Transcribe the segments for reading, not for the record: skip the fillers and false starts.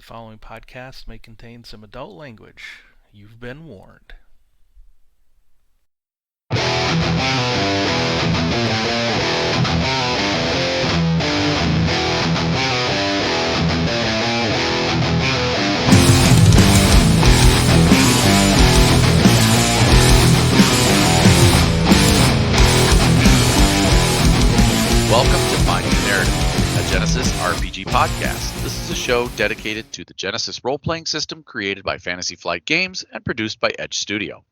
following podcast may contain some adult language. You've been warned. Welcome to Finding the Narrative, a Genesys RPG podcast. This is a show dedicated to the Genesys Role Playing System created by Fantasy Flight Games and produced by Edge Studio.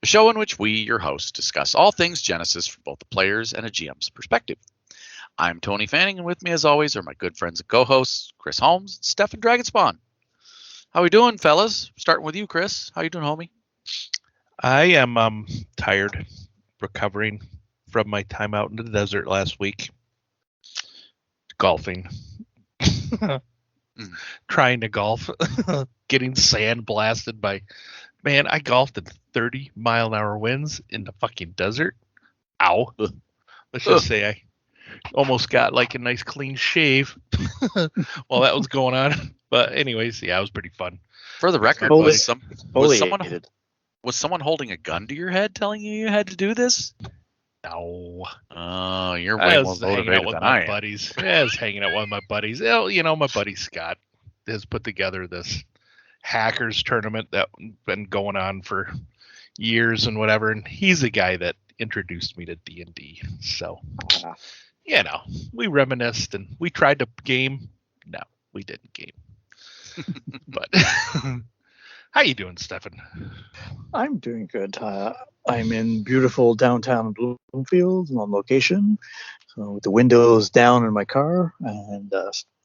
A show in which we, your hosts, discuss all things Genesys from both the player's and a GM's perspective. I'm Tony Fanning, and with me as always are my good friends and co-hosts, Chris Holmes and Stefan Dragonspawn. How we doing, fellas? Starting with you, Chris. How you doing, homie? I am tired, recovering from my time out in the desert last week. Golfing. Trying to golf. Getting sand blasted by... Man, I golfed in 30-mile-an-hour winds in the fucking desert. Ow. Let's just say I almost got like a nice clean shave while that was going on. But anyways, yeah, it was pretty fun. For the record, was someone holding a gun to your head telling you had to do this? No. Oh, you're way more motivated than I am. Buddies. I was hanging out with my buddies. You know, my buddy Scott has put together this hackers tournament that's been going on for years and whatever, and he's the guy that introduced me to D&D. So, you know, we reminisced and we tried to game. No, we didn't game. But how you doing, Stefan? I'm doing good. I'm in beautiful downtown Bloomfield on location, so with the windows down in my car and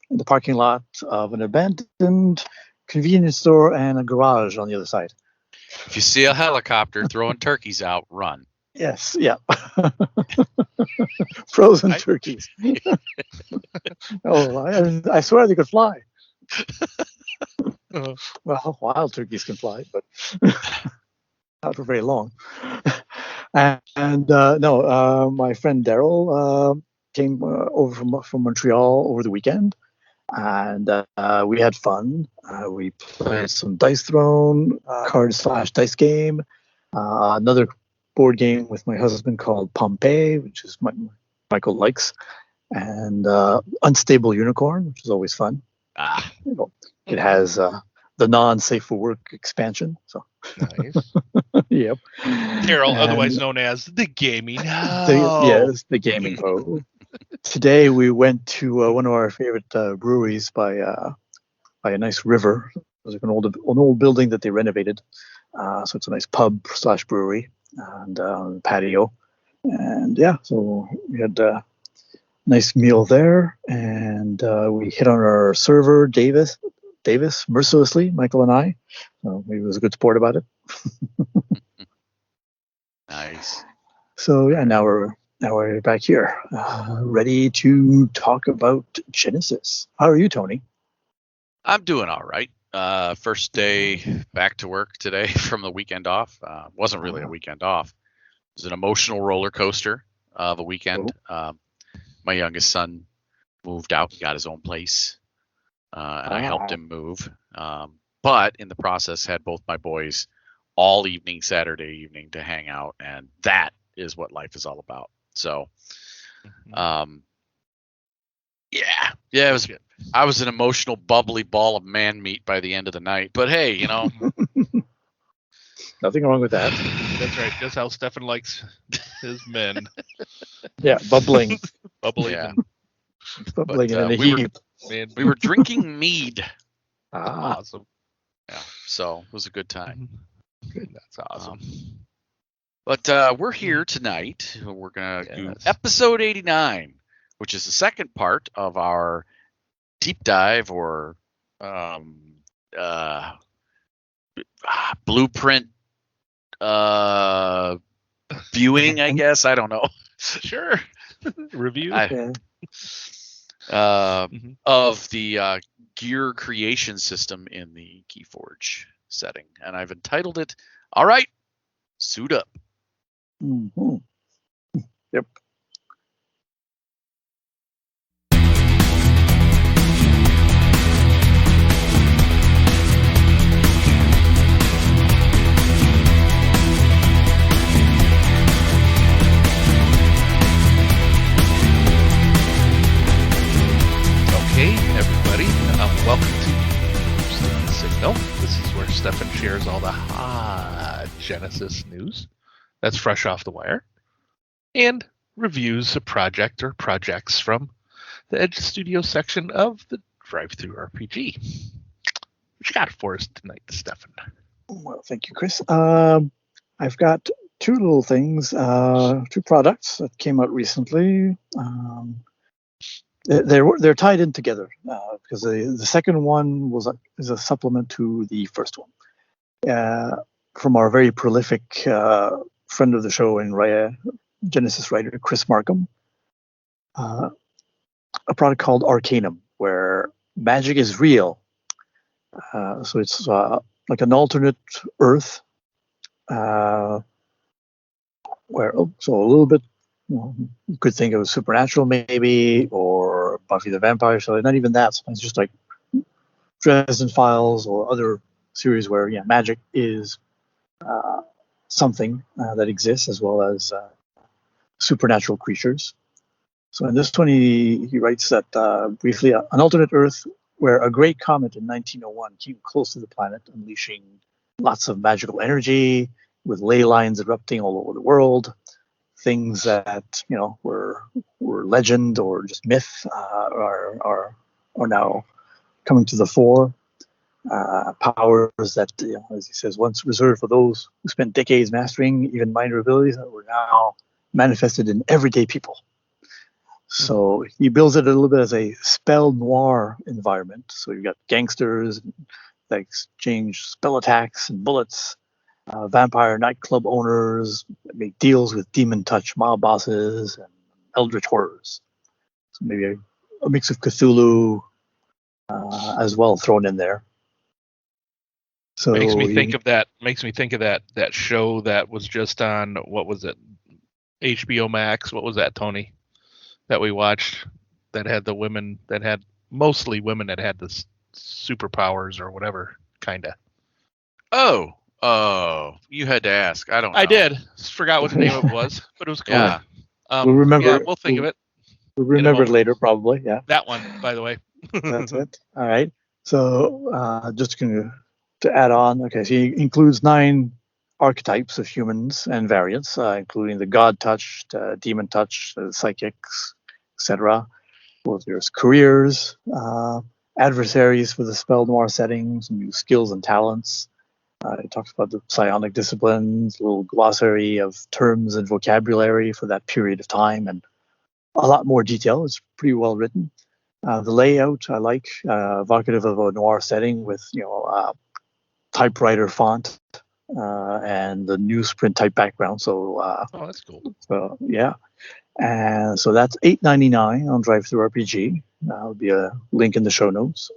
in the parking lot of an abandoned convenience store and a garage on the other side. If you see a helicopter throwing turkeys out, run. Yes, yeah. Frozen turkeys. Oh, I swear they could fly. Well, wild turkeys can fly, but not for very long. My friend Daryl came over from Montreal over the weekend, and we had fun. We played some Dice Throne, card/dice game, another board game with my husband called Pompeii, which is Michael likes, and Unstable Unicorn, which is always fun. It has the non-safe for work expansion. So nice. Yep. Daryl, otherwise known as the Gaming Ho. Yes, the Gaming Ho. Today we went to one of our favorite breweries by a nice river. It was like an old building that they renovated. So it's a nice pub/brewery and patio. And yeah, so we had a nice meal there, and we hit on our server, Davis, mercilessly, Michael and I. So he was a good sport about it. Nice. So yeah, now we're back here, ready to talk about Genesys. How are you, Tony? I'm doing all right. First day back to work today from the weekend off. Wasn't really a weekend off. It was an emotional roller coaster of a weekend. My youngest son moved out. He got his own place, and I helped him move. But in the process, had both my boys all evening, Saturday evening, to hang out, and that is what life is all about. So, yeah, it was. I was an emotional, bubbly ball of man meat by the end of the night. But hey, you know, nothing wrong with that. That's right. That's how Stefan likes his men. Yeah, bubbling. Yeah. Bubbling in the heat. We were drinking mead. Awesome. Yeah, so it was a good time. Good. That's awesome. But we're here tonight. We're going to do episode 89, which is the second part of our deep dive or blueprint viewing, I guess. I don't know. Sure. Review. Of the gear creation system in the Keyforge setting. And I've entitled it, All Right, Suit Up. Mm-hmm. Yep. Welcome to Sleepy Signal. This is where Stefan shares all the hot Genesys news that's fresh off the wire and reviews a project or projects from the Edge Studio section of the Drive-Thru RPG. What you got for us tonight, Stefan? Well, thank you, Chris. I've got two little things, two products that came out recently. They're tied in together because the second one is a supplement to the first one from our very prolific friend of the show and Genesys writer Chris Markham. A product called Arcanum, where magic is real. So it's like an alternate Earth, where so a little bit. You could think of Supernatural maybe, or Buffy the Vampire Slayer. Not even that. Sometimes just like Dresden Files or other series where magic is something that exists as well as supernatural creatures. So in this one, he writes that briefly, an alternate Earth where a great comet in 1901 came close to the planet, unleashing lots of magical energy with ley lines erupting all over the world. Things that were legend or just myth are now coming to the fore. Powers that, as he says, once reserved for those who spent decades mastering even minor abilities that were now manifested in everyday people. So he builds it a little bit as a spell noir environment. So you've got gangsters that exchange spell attacks and bullets. Vampire nightclub owners make deals with demon touch mob bosses and eldritch horrors. So maybe a mix of Cthulhu as well thrown in there. So makes me think of that show that was just on, what was it, HBO Max? What was that, Tony? That we watched that had the women that had mostly women that had the superpowers or whatever kind of. Oh, you had to ask. I don't know. I did. Forgot what the name of it was, but it was cool. Yeah. We'll remember. Yeah, we'll think of it. We'll remember it later, probably. Yeah. That one, by the way. That's it. All right. So just to add on, okay, so he includes 9 archetypes of humans and variants, including the god-touched, demon-touched, psychics, etc. Well, there's careers, adversaries for the spell noir settings, new skills and talents. It talks about the psionic disciplines, a little glossary of terms and vocabulary for that period of time, and a lot more detail. It's pretty well written. The layout I like, evocative of a noir setting with typewriter font and the newsprint type background. So that's cool. So yeah, and so that's $8.99 on Drive-Thru RPG. That'll be a link in the show notes.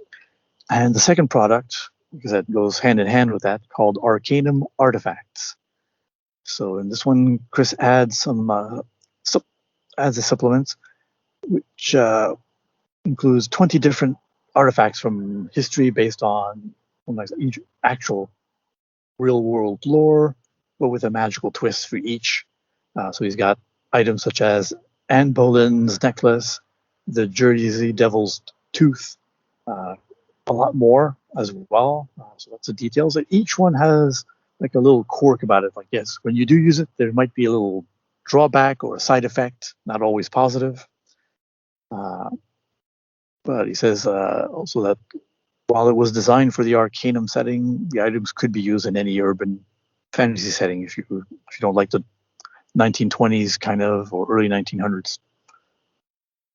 And the second product, because that goes hand in hand with that, called Arcanum Artifacts. So in this one, Chris adds some adds the supplements, which includes 20 different artifacts from history based on each actual real-world lore, but with a magical twist for each. So he's got items such as Anne Boleyn's necklace, the Jersey Devil's tooth, a lot more as well. So that's the details. And each one has like a little quirk about it. Like, yes, when you do use it, there might be a little drawback or a side effect, not always positive. But he says also that while it was designed for the Arcanum setting, the items could be used in any urban fantasy setting. If you don't like the 1920s kind of or early 1900s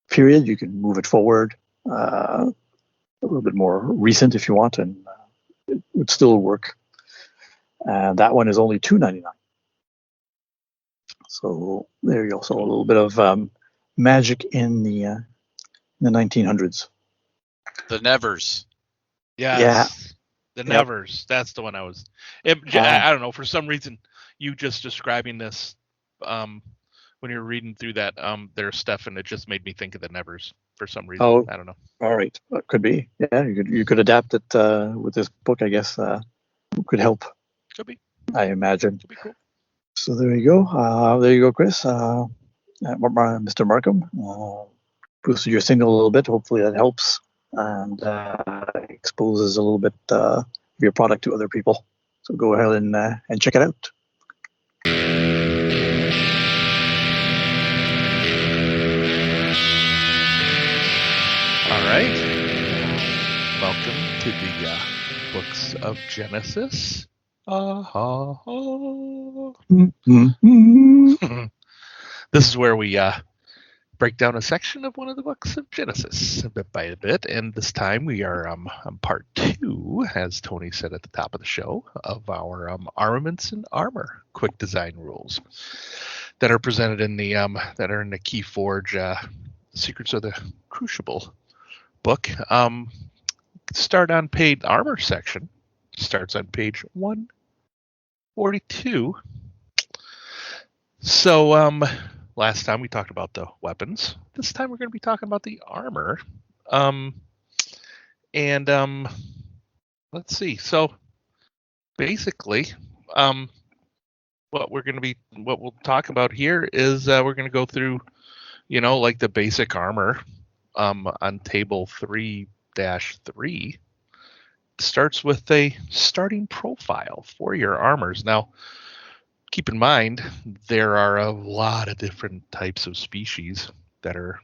period, you can move it forward. A little bit more recent if you want, and it would still work. And that one is only $2.99. So there you go. So a little bit of magic in the 1900s. The Nevers. Yes. Yeah. The Nevers. That's the one I was. I don't know. For some reason, you just describing this when you're reading through that there, Stefan, it just made me think of the Nevers for some reason. Oh, I don't know. All right. Could be. Yeah, you could adapt it with this book, I guess. Could help. Could be. I imagine. Could be cool. So there you go. There you go, Chris. Mr. Markham. Boosted your signal a little bit. Hopefully that helps. and exposes a little bit of your product to other people. So go ahead and check it out. All right. Welcome to the Books of Genesys. This is where we break down a section of one of the books of Genesis bit by bit, and this time we are on part 2, as Tony said at the top of the show, of our Armaments and Armor quick design rules that are presented in the Keyforge Secrets of the Crucible book. Start on page armor section. Starts on page 142. So last time we talked about the weapons. This time we're going to be talking about the armor. Let's see. So basically, what we'll talk about here is we're going to go through, like the basic armor on table 3-3. Starts with a starting profile for your armors. Now, keep in mind, there are a lot of different types of species that are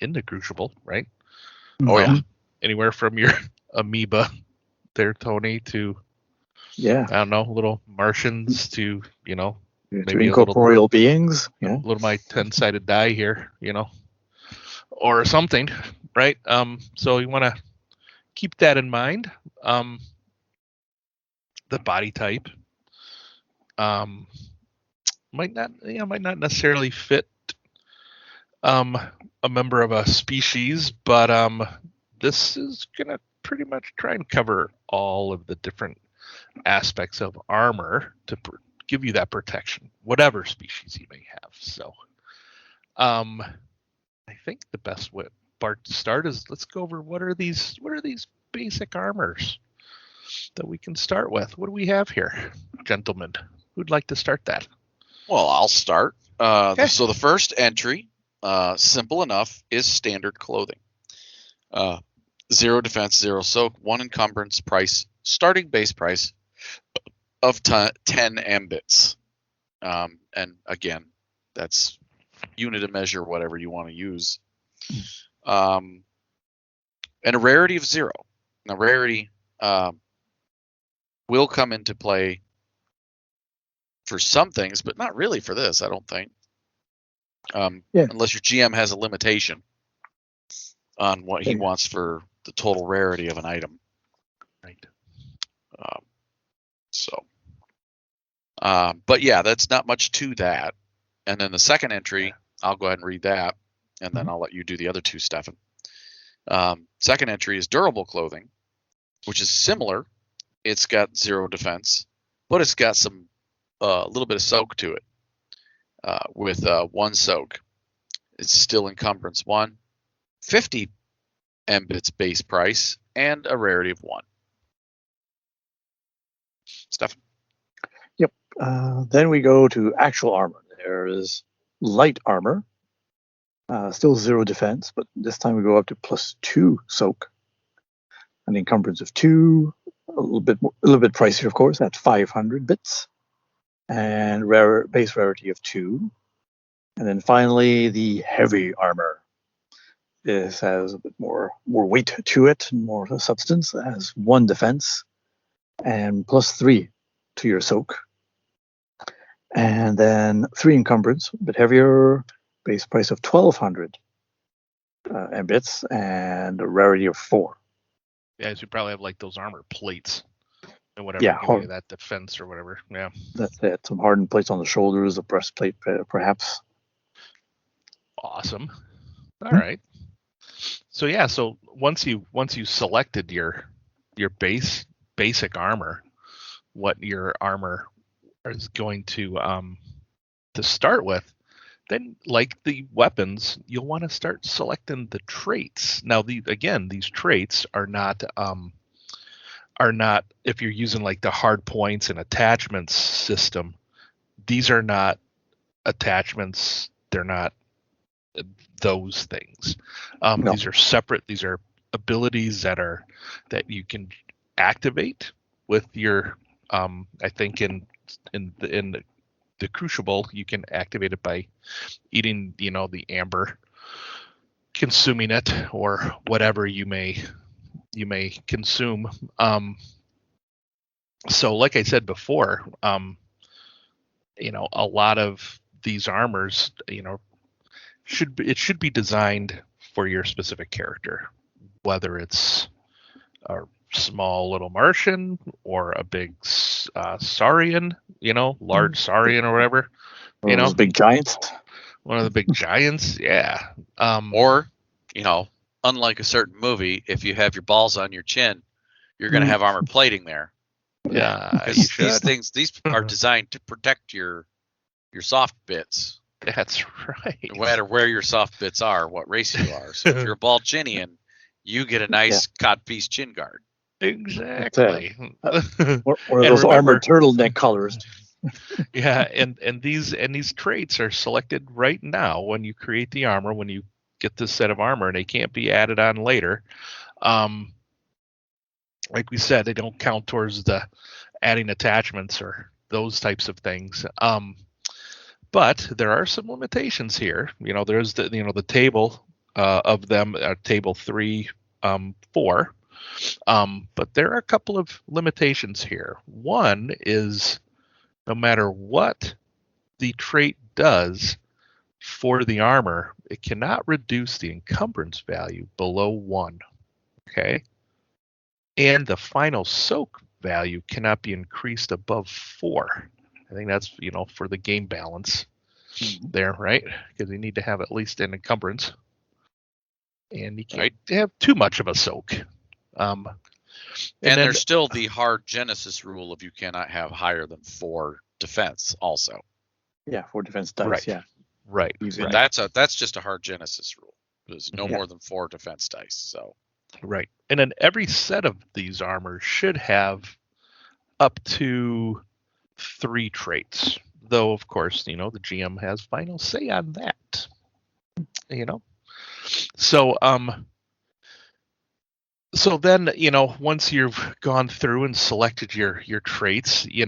in the Crucible, right? Oh, yeah. Anywhere from your amoeba there, Tony, to, I don't know, little Martians to, maybe incorporeal beings. Yeah. A little my 10-sided die here, or something, right? So you want to keep that in mind. The body type might not necessarily fit a member of a species, but this is gonna pretty much try and cover all of the different aspects of armor to give you that protection, whatever species you may have. So, I think the best way, Bart, to start is let's go over what are these basic armors that we can start with. What do we have here, gentlemen? Who'd like to start that? Well, I'll start. Okay. So the first entry, simple enough, is standard clothing. 0 defense, 0 soak, 1 encumbrance price, starting base price of 10 ambits. And again, that's unit of measure, whatever you want to use. And a rarity of 0. Now, rarity will come into play for some things, but not really for this, I don't think. Unless your GM has a limitation on what he wants for the total rarity of an item. Right. But yeah, that's not much to that. And then the second entry, I'll go ahead and read that, and then I'll let you do the other two, Stefan. Second entry is durable clothing, which is similar. It's got 0 defense, but it's got some a little bit of soak to it. With 1 soak, it's still encumbrance 1, 50 ambits base price, and a rarity of 1. Stefan. Yep. Then we go to actual armor. There is light armor, still 0 defense, but this time we go up to +2 soak, an encumbrance of 2, a little bit pricier, of course, at 500 bits, and base rarity of 2. And then finally, the heavy armor. This has a bit more weight to it, more substance, has 1 defense, and +3 to your soak. And then 3 encumbrance, a bit heavier, base price of 1,200 ambits, and a rarity of 4. Yeah, so you probably have like those armor plates and whatever, give you that defense or whatever. Yeah, that's it. Some hardened plates on the shoulders, a breastplate, perhaps. Awesome. All right. So yeah, so once you selected your basic armor, what your armor is going to start with, then like the weapons, you'll want to start selecting the traits. Now, these traits are not if you're using like the hard points and attachments system. These are not attachments. They're not those things. No. These are separate. These are abilities that you can activate with your I think in the Crucible you can activate it by eating the amber, consuming it, or whatever you may consume. So like I said before, a lot of these armors, should be designed for your specific character, whether it's a small little Martian or a big Saurian, large Saurian or whatever. Those big giants. One of the big giants, yeah. Or, unlike a certain movie, if you have your balls on your chin, you're going to have armor plating there. Yeah, because these are designed to protect your soft bits. That's right. No matter where your soft bits are, what race you are. So if you're a ball chinian, you get a nice codpiece chin guard. Exactly. Or those armored turtleneck collars. Yeah, and these traits are selected right now when you create the armor, when you get this set of armor, and they can't be added on later. Like we said, they don't count towards the adding attachments or those types of things. But there are some limitations here. There's the table of them, table 3, 4. But there are a couple of limitations here. One is no matter what the trait does for the armor, it cannot reduce the encumbrance value below 1. Okay. And the final soak value cannot be increased above 4. I think that's, for the game balance there, right? Because you need to have at least an encumbrance. And you can't have too much of a soak. And there's still the hard Genesys rule of you cannot have higher than 4 defense also. Yeah, 4 defense dice, right. yeah. Right. And that's just a hard Genesys rule. There's no more than 4 defense dice. So right. And then every set of these armors should have up to 3 traits. Though, of course, the GM has final say on that. So then, once you've gone through and selected your traits, you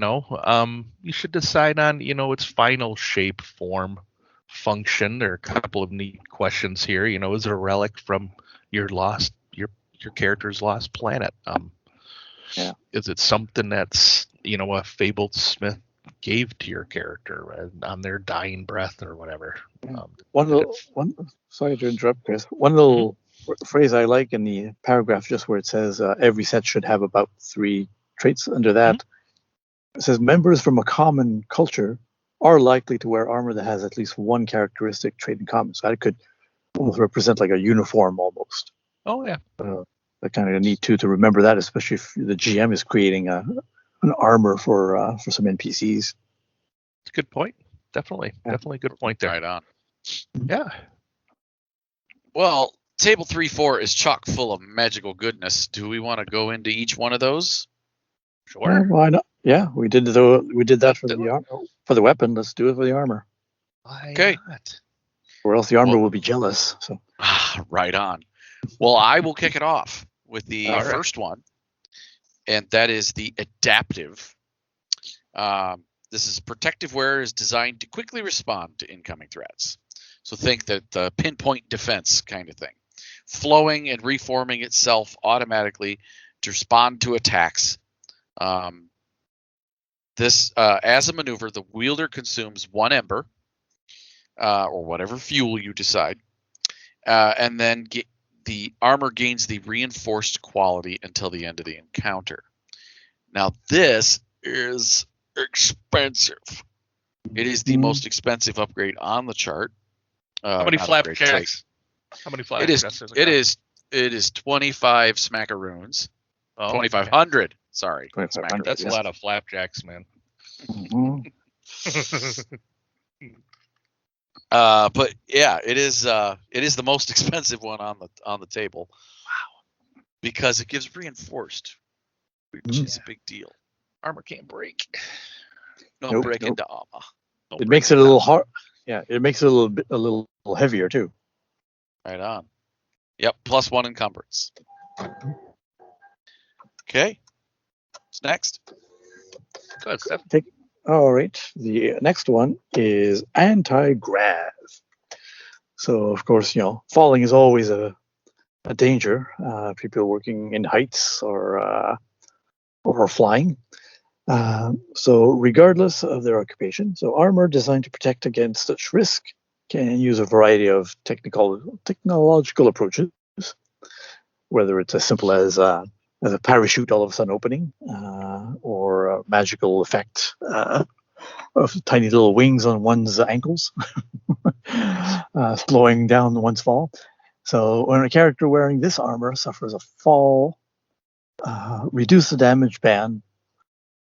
should decide on, its final shape, form, function. There are a couple of neat questions here. Is it a relic from your character's lost planet? Is it something that's, a fabled smith gave to your character on their dying breath or whatever? Sorry to interrupt, Chris. One little phrase I like in the paragraph, just where it says every set should have about 3 traits. Under that, it says members from a common culture are likely to wear armor that has at least one characteristic trait in common. So that could almost represent like a uniform almost. Oh yeah. That kind of neat too to remember that, especially if the GM is creating an armor for some NPCs. It's a good point. Definitely a good point there. Right on. Yeah. Well, table 3-4 is chock full of magical goodness. Do we want to go into each one of those? Sure. Why not? Yeah, we did that for the armor. For the weapon, let's do it for the armor. Why not? Or else the armor will be jealous. So. Right on. Well, I will kick it off with the first one, and that is the adaptive. This is protective wear is designed to quickly respond to incoming threats. So think that the pinpoint defense kind of thing. Flowing and reforming itself automatically to respond to attacks. As a maneuver, the wielder consumes 1 ember, or whatever fuel you decide, and then the armor gains the reinforced quality until the end of the encounter. Now, this is expensive. It is the most expensive upgrade on the chart. How many flapjacks? It is 25 smackaroons. 2,500. Sorry. 2,500. That's a lot of flapjacks, man. But yeah, it is the most expensive one on the table. Wow. Because it gives reinforced, which is a big deal. Armor can't break. Break into armor. It makes it a little hard. Yeah, it makes it a little heavier too. Right on. Yep, +1 encumbrance. Okay. What's next? Go ahead, Steph. All right. The next one is anti-grav. So, of course, falling is always a danger. People working in heights or flying. So, regardless of their occupation, so armor designed to protect against such risk can use a variety of technological approaches, whether it's as simple as a parachute all of a sudden opening, or a magical effect of tiny little wings on one's ankles, slowing down one's fall. So when a character wearing this armor suffers a fall, reduce the damage band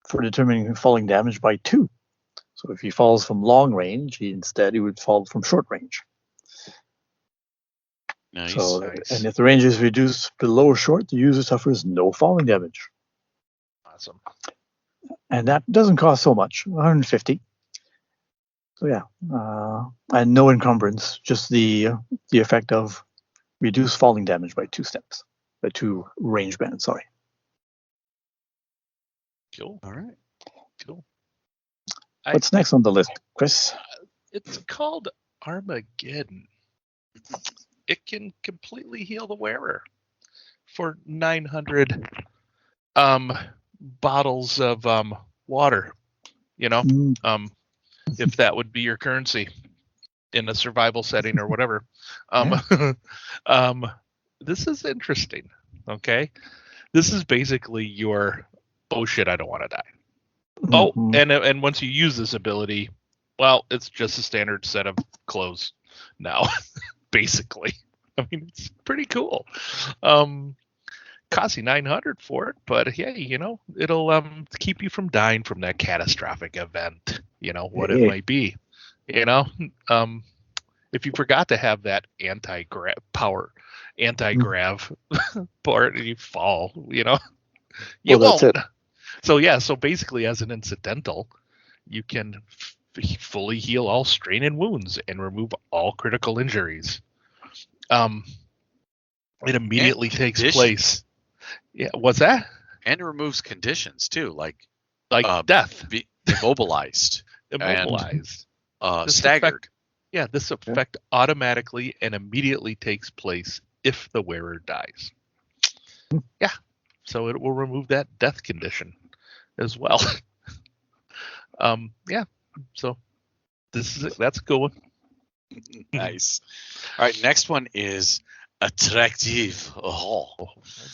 for determining falling damage by 2. So if he falls from long range, he would fall from short range. Nice. And if the range is reduced below short, the user suffers no falling damage. Awesome. And that doesn't cost so much, 150. So yeah, and no encumbrance, just the effect of reduce falling damage by 2 steps, by 2 range bands. Sorry. Cool. All right. Cool. What's next on the list, Chris? It's called Armageddon. It can completely heal the wearer for 900 bottles of water. If that would be your currency in a survival setting or whatever. This is interesting. Okay, this is basically your oh shit, I don't want to die. Oh, and once you use this ability, well, it's just a standard set of clothes now, basically. I mean, it's pretty cool. Costs you 900 for it, but hey, it'll keep you from dying from that catastrophic event. What it might be. If you forgot to have that anti-grav part, and you fall, you won't. That's it. So basically, as an incidental, you can fully heal all strain and wounds and remove all critical injuries. It immediately takes place. Yeah, what's that? And it removes conditions too, like death, immobilized, staggered. This effect automatically and immediately takes place if the wearer dies. Yeah, so it will remove that death condition as well. So that's a good one. Nice. All right, next one is attractive.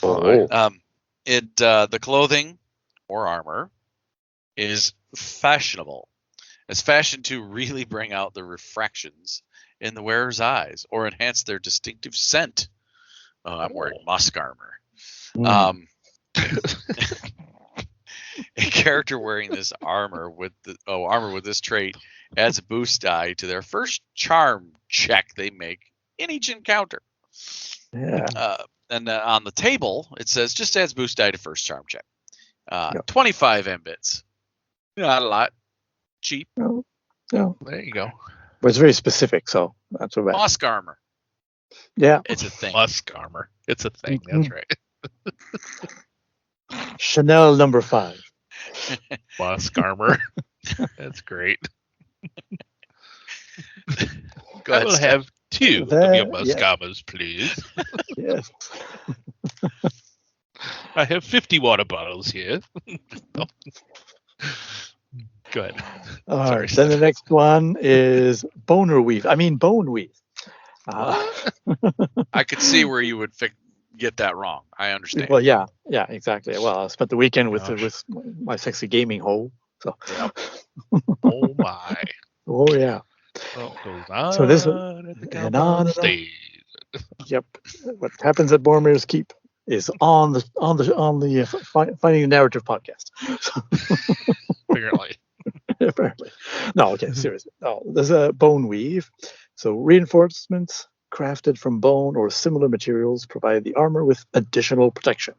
The clothing or armor is fashionable. It's fashioned to really bring out the refractions in the wearer's eyes or enhance their distinctive scent. I'm wearing musk armor. A character wearing this armor with this trait adds a boost die to their first charm check they make in each encounter. Yeah. And on the table, it says just adds boost die to first charm check. 25 mbits. Not a lot. Cheap. No. There you go. But it's very specific, so that's what. Musk armor. Yeah. It's a thing. Musk armor. It's a thing. That's right. Chanel number 5. Musk armor. That's great. Go ahead, I will have 2 of your musk armors, please. Yes. I have 50 water bottles here. Go ahead. All right. Then the next one is bone weave. I could see where you would get that wrong. I understand. Well, yeah, exactly. Well, I spent the weekend with my sexy gaming hole. So. Oh my. Oh yeah. So this and on stage. Yep. What happens at Boromir's Keep is on the Finding the Narrative podcast. Apparently. Apparently. No, okay, seriously. No, there's a bone weave. So reinforcements crafted from bone or similar materials provide the armor with additional protection.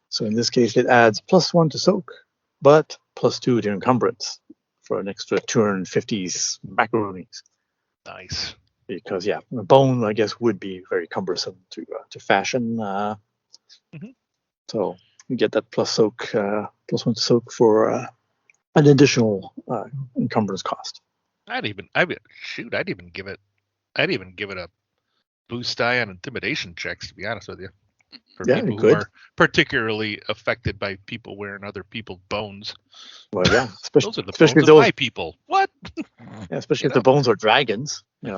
So in this case, it adds +1 to soak, but +2 to encumbrance for an extra 250 macaronis. Nice. Because bone, I guess, would be very cumbersome to fashion. Mhm. So you get that plus one soak for an additional encumbrance cost. I'd even give it a boost die on intimidation checks, to be honest with you. For Yeah, people who good. are particularly affected by people wearing other people's bones. Well, yeah, Those are the especially bones if of those, my people. What? yeah, especially You if the know? bones are dragons. A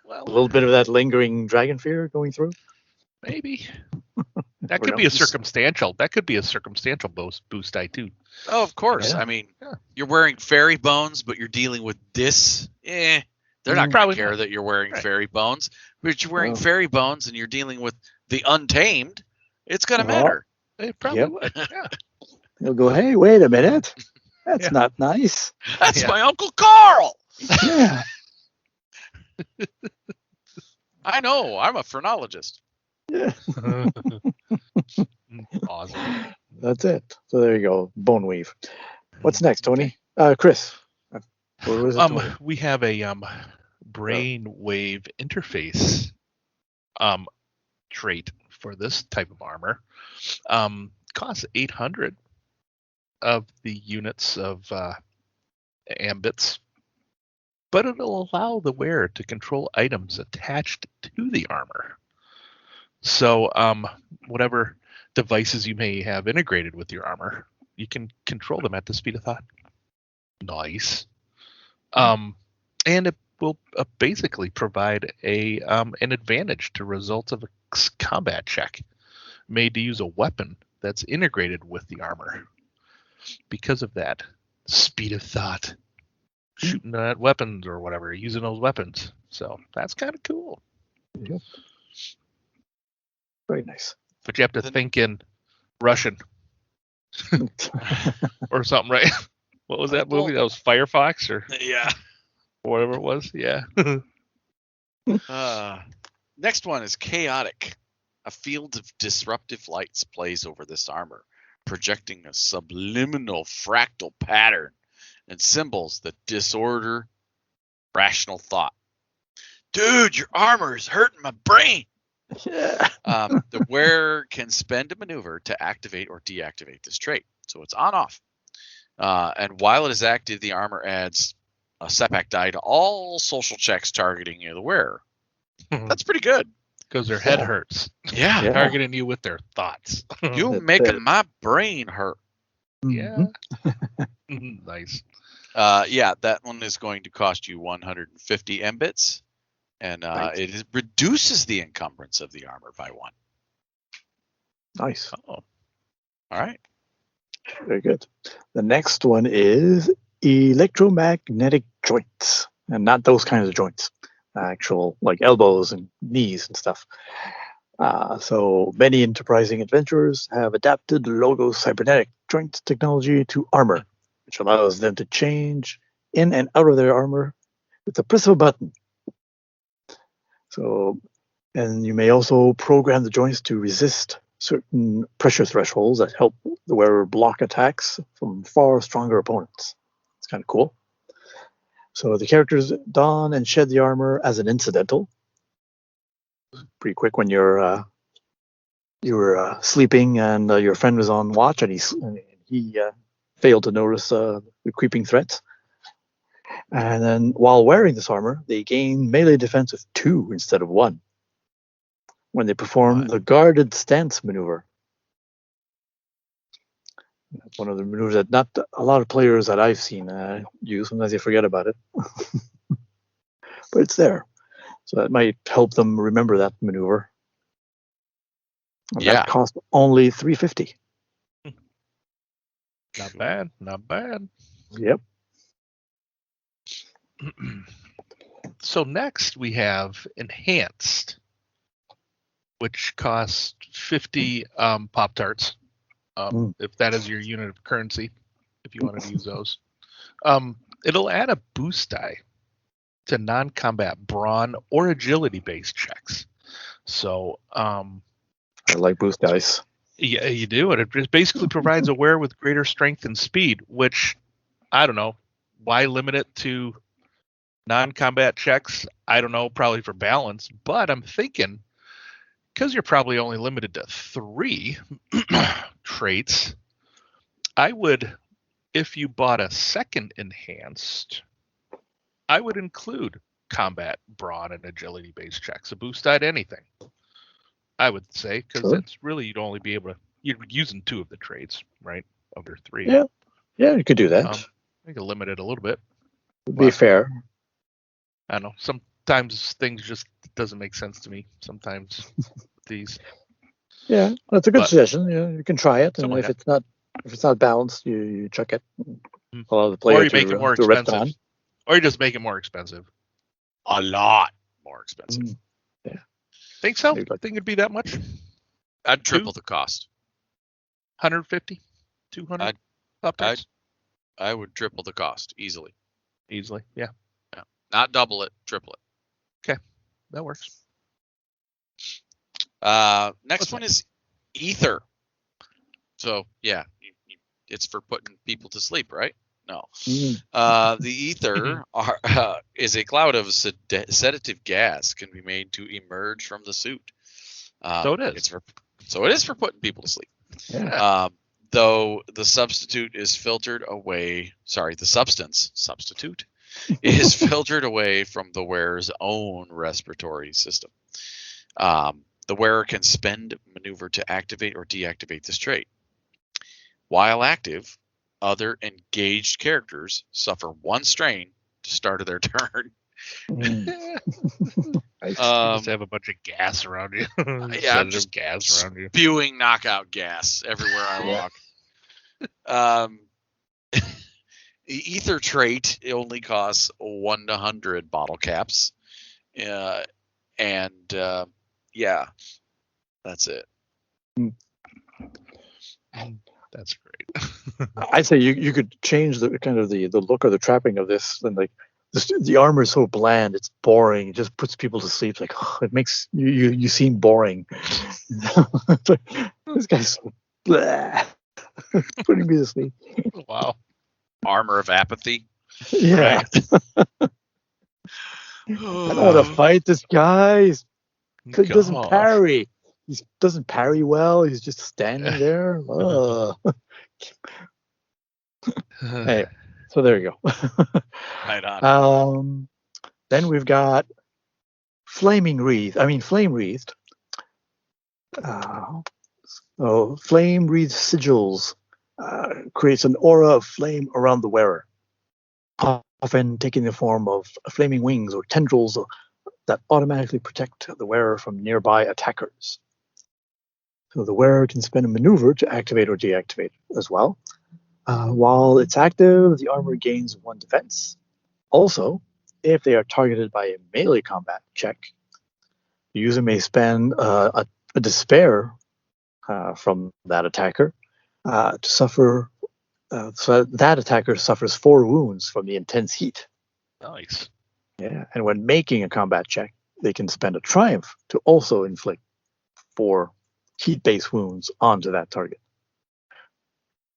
Well, little bit of that lingering dragon fear going through. maybe. That Never could be a knows. circumstantial. That could be a circumstantial boost die too. Oh, of course. Yeah. I mean, Yeah. you're wearing fairy bones, but you're dealing with this. They're not going Probably to care not. that you're wearing Right. fairy bones. But you're wearing No. fairy bones and you're dealing with the untamed. It's going to Well, matter. It probably Yep. would. Yeah. They'll go, hey, wait a minute. That's Yeah. not nice. That's Yeah. my Uncle Carl. Yeah. I know. I'm a phrenologist. Yeah. Awesome. That's it. So there you go. Bone weave. What's next, Tony? Chris. What was it, Tony? We have a brainwave interface trait for this type of armor. Costs 800 of the units of ambits, but it'll allow the wearer to control items attached to the armor. So whatever devices you may have integrated with your armor, you can control them at the speed of thought. Nice. And it will basically provide an advantage to results of a combat check made to use a weapon that's integrated with the armor. Because of that, speed of thought, shooting at weapons or whatever, using those weapons. So that's kind of cool. Yep. Very nice. But you have to think in Russian or something, right? What was that movie? That was Firefox or Yeah. whatever it was. Yeah. Next one is chaotic. A field of disruptive lights plays over this armor, projecting a subliminal fractal pattern and symbols that disorder rational thought. Dude, your armor is hurting my brain. Yeah. The wearer can spend a maneuver to activate or deactivate this trait. So it's on-off. And while it is active, the armor adds a setback die to all social checks targeting the wearer. That's pretty good. Because their head hurts. Yeah. Yeah. Targeting you with their thoughts. You That's making it. my brain hurt. Yeah. Nice. Yeah, that one is going to cost you 150 mbits. And Right. it reduces the encumbrance of the armor by 1. Nice. Oh. All right. Very good. The next one is electromagnetic joints, and not those kinds of joints, actual like elbows and knees and stuff. So many enterprising adventurers have adapted Logo's cybernetic joint technology to armor, which allows them to change in and out of their armor with the press of a button. So, and you may also program the joints to resist certain pressure thresholds that help the wearer block attacks from far stronger opponents. It's kind of cool. So the characters don and shed the armor as an incidental. Pretty quick when you were sleeping and your friend was on watch and he failed to notice the creeping threats. And then while wearing this armor, they gain melee defense of 2 instead of 1 when they perform the guarded stance maneuver. That's one of the maneuvers that not a lot of players that I've seen use. Sometimes they forget about it. But it's there. So that might help them remember that maneuver. And Yeah. that costs only 350. Not bad. Not bad. Yep. So next we have enhanced, which costs 50 Pop-Tarts, if that is your unit of currency, if you want to use those. It'll add a boost die to non-combat brawn or agility-based checks. So I like boost dice. yeah, you do, and it just basically provides a wearer with greater strength and speed, which, I don't know, why limit it to non-combat checks? I don't know, probably for balance, but I'm thinking because you're probably only limited to 3 traits, I would, if you bought a second enhanced, I would include combat, brawn, and agility based checks, a boost die to anything. I would say, because it's really, you'd only be able to, you're using 2 of the traits, right? Under 3. Yeah, you could do that. You could limit it a little bit. Would be fair. I don't know. Sometimes things just doesn't make sense to me. Sometimes these. Yeah, that's a good suggestion. Yeah, you can try it, and like if it's not balanced, you chuck it. Allow the Or player you make it more expensive. Or you just make it more expensive. A lot more expensive. Yeah. Think so? Think it'd be that much? I'd triple the cost. 150, 200 upwards. I would triple the cost easily. Easily, yeah. Not double it, triple it. Okay, that works. Next one is ether. So yeah, it's for putting people to sleep, right? No. The ether is a cloud of sedative gas can be made to emerge from the suit. So it is. It is for putting people to sleep. Yeah. Though the substitute is filtered away. Sorry, the substitute is filtered away from the wearer's own respiratory system. The wearer can spend maneuver to activate or deactivate this trait. While active, other engaged characters suffer 1 strain to start of their turn. You just have a bunch of gas around you. Yeah, I'm just gas around you. Spewing knockout gas everywhere I walk. The ether trait only costs 1 to 100 bottle caps, and that's it. That's great. I'd say you could change the kind of the look or the trapping of this, and like the armor is so bland, it's boring. It just puts people to sleep. Like it makes you seem boring. This guy's so blah. Putting me to sleep. Wow. Armor of apathy. Yeah. I don't want to fight this guy. He doesn't parry. He doesn't parry well. He's just standing there. Hey, so there you go. Right on. Then we've got flame wreathed. Flame wreathed sigils creates an aura of flame around the wearer, often taking the form of flaming wings or tendrils that automatically protect the wearer from nearby attackers. So the wearer can spend a maneuver to activate or deactivate as well. While it's active, the armor gains 1 defense. Also, if they are targeted by a melee combat check, the user may spend a despair from that attacker to suffer. So that attacker suffers 4 wounds from the intense heat. Nice. Yeah, and when making a combat check, they can spend a triumph to also inflict 4 heat-based wounds onto that target.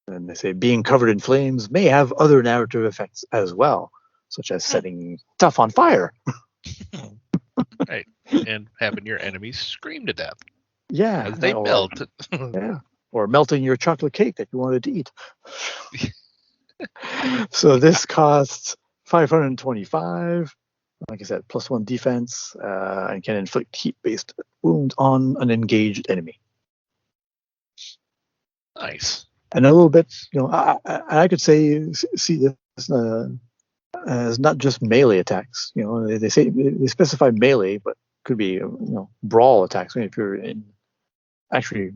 And they say being covered in flames may have other narrative effects as well, such as setting stuff on fire. Right, and having your enemies scream to death. Yeah, as they melt. Yeah, or melting your chocolate cake that you wanted to eat. So this costs 525. Like I said, +1 defense, and can inflict heat-based wounds on an engaged enemy. Nice. And a little bit, I could see this as not just melee attacks. They say they specify melee, but could be brawl attacks. I mean, if you're actually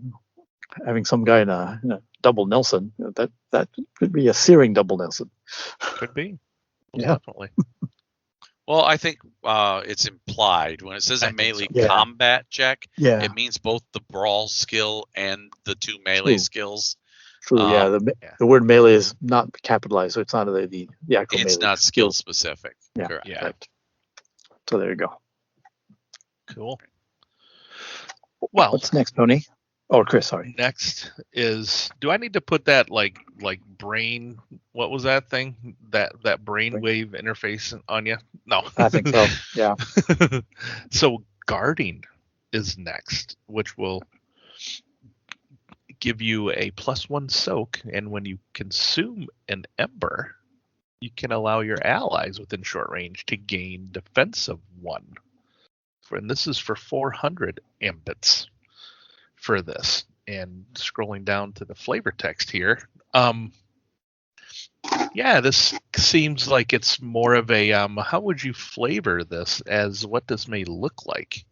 having some guy in a double Nelson, that could be a searing double Nelson. Could be. Yeah. Definitely. Well, I think it's implied when it says a melee combat check. Yeah. It means both the brawl skill and the 2 melee skills. True. The word melee is not capitalized, so it's not the actual. It's melee not skill specific. Yeah. Correct. Yeah. Right. So there you go. Cool. Well, what's next, Tony? Oh, Chris, sorry. Next is, do I need to put that like brain? What was that thing? That brainwave interface on you? No. I think so. Yeah. So guarding is next, which will give you a +1 soak, and when you consume an ember, you can allow your allies within short range to gain defense of 1. And this is for 400 ambits for this. And scrolling down to the flavor text here, yeah, this seems like it's more of a how would you flavor this as what this may look like?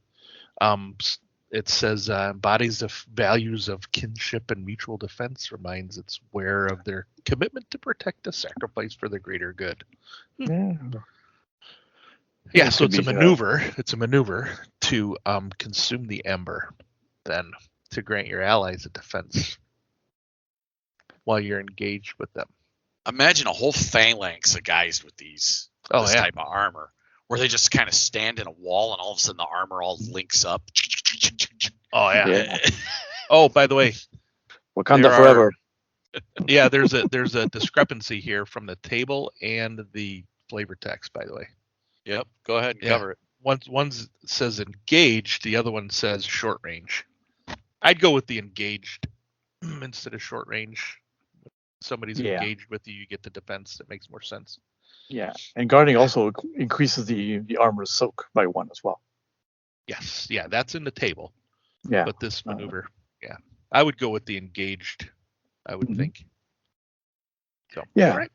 It says embodies the values of kinship and mutual defense, reminds its wearer of their commitment to protect a sacrifice for the greater good. Yeah, so it's a maneuver. It's a maneuver to consume the ember, then to grant your allies a defense while you're engaged with them. Imagine a whole phalanx of guys with this type of armor, where they just kind of stand in a wall, and all of a sudden the armor all links up. Oh yeah. Oh, by the way, Wakanda forever. Yeah, there's a discrepancy here from the table and the flavor text, by the way. Yep. Go ahead and cover it. One says engaged, the other one says short range. I'd go with the engaged instead of short range. If somebody's engaged with you, you get the defense. That makes more sense. Yeah, and guarding also increases the armor soak by 1 as well. Yes, yeah, that's in the table. Yeah. But this maneuver, I would go with the engaged, I would think. So, yeah. All right.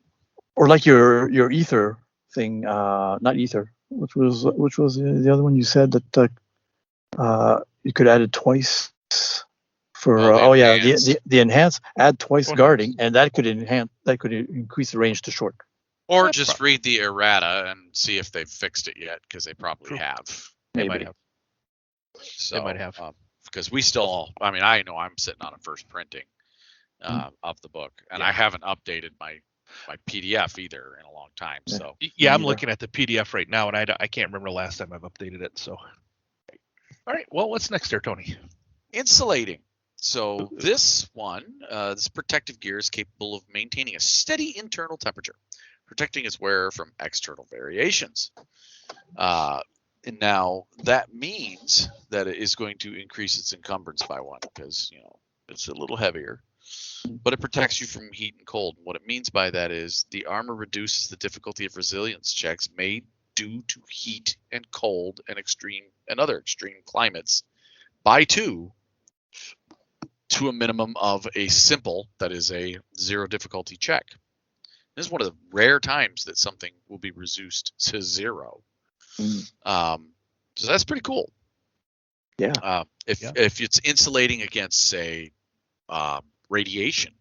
Or like your ether thing, not ether, which was the other one you said that you could add it twice for the enhance, add twice guarding, and that could increase the range to short. Or that's just read the errata and see if they've fixed it yet, because they probably have. They might have. So, they might have. Because we still, I know I'm sitting on a first printing of the book, and I haven't updated my PDF either in a long time. So I'm looking at the PDF right now, and I can't remember the last time I've updated it. So, all right, well, what's next there, Tony? Insulating. So this one, this protective gear is capable of maintaining a steady internal temperature, protecting its wearer from external variations. And now that means that it is going to increase its encumbrance by 1 because, it's a little heavier, but it protects you from heat and cold. And what it means by that is the armor reduces the difficulty of resilience checks made due to heat and cold and other extreme climates by 2 to a minimum of a simple, that is a 0 difficulty check. This is one of the rare times that something will be reduced to 0. So that's pretty cool. Yeah. If it's insulating against, say, radiation,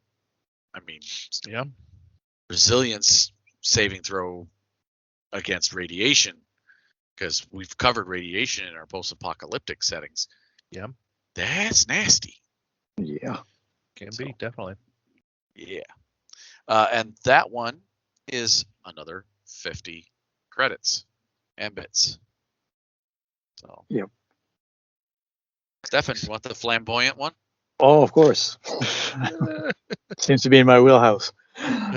resilience saving throw against radiation, because we've covered radiation in our post-apocalyptic settings. Yeah. That's nasty. Yeah. Can be, definitely. Yeah. And that one is another 50 credits and bits. So. Yep. Stefan, you want the flamboyant one? Oh, of course. Seems to be in my wheelhouse.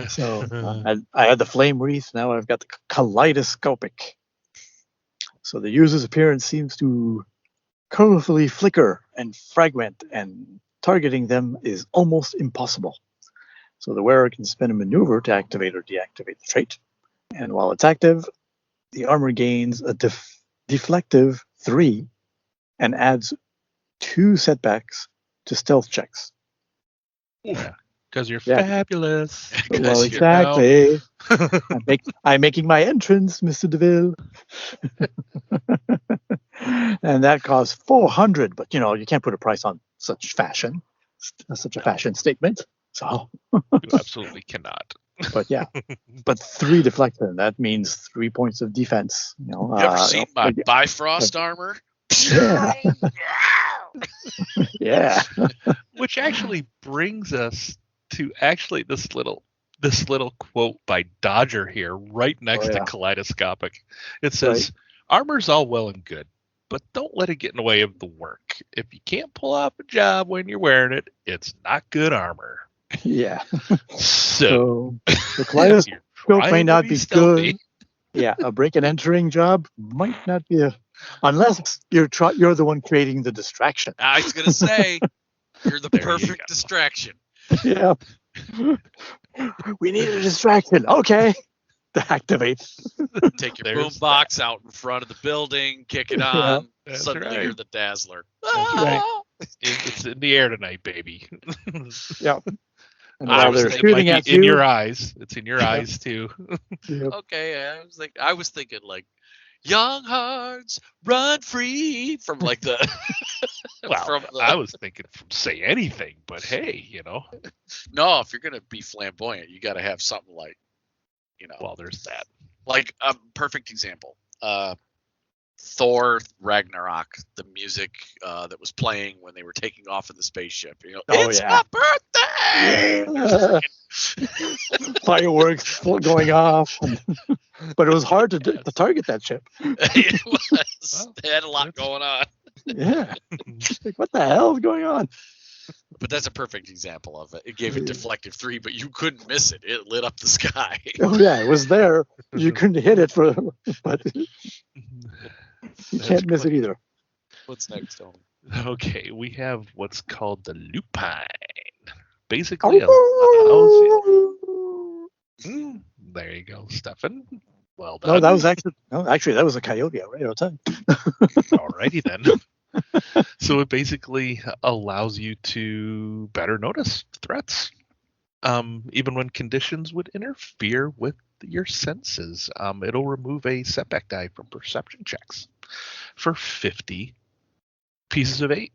So I had the flame wreath. Now I've got the kaleidoscopic. So the user's appearance seems to colorfully flicker and fragment, and targeting them is almost impossible. So the wearer can spend a maneuver to activate or deactivate the trait. And while it's active, the armor gains a deflective 3 and adds 2 setbacks to stealth checks. Yeah, because you're fabulous. Well, exactly. I'm making my entrance, Mr. DeVille. And that costs 400, but you can't put a price on such fashion, such a fashion statement. So you absolutely cannot. But but 3 deflected. That means 3 points of defense. You ever seen my Bifrost armor? Yeah. Yeah. Which actually brings us to this little quote by Dodger here, right next to kaleidoscopic. It says, "Armor's all well and good, but don't let it get in the way of the work. If you can't pull off a job when you're wearing it, it's not good armor." Yeah. So the kaleidoscope may not be good. Yeah, a break and entering job might not be Unless you're the one creating the distraction. I was gonna say you're the There you perfect go. distraction. Yeah. We need a distraction. Okay. To activate. Take your There's boombox out in front of the building, kick it on. That's Suddenly right. you're the Dazzler. right. It's in the air tonight, baby. Yeah. And I while was they're thinking It might shooting be at in you, your eyes. It's in your eyes too. Yep. Okay, I was thinking like young hearts run free from like the Well, from the I was thinking from say anything, but hey, no, if you're gonna be flamboyant, you gotta have something like well, there's that. like a perfect example. Thor Ragnarok, the music that was playing when they were taking off in the spaceship. Oh, It's yeah. my birthday. Fireworks going off. But it was hard to target that ship. It was. Well, They had a lot going on. Yeah. Like, what the hell is going on? But that's a perfect example of it. It gave it deflective 3, but you couldn't miss it. It lit up the sky. Oh, yeah. It was there. You couldn't hit it, but you can't miss it either. What's next, Tony? Okay, we have what's called the lupine. Basically, allows you. There you go, Stefan. Well done. No, that was actually that was a coyote right on time. Alrighty then. So it basically allows you to better notice threats, even when conditions would interfere with your senses. It'll remove a setback die from perception checks for 50 pieces of 8.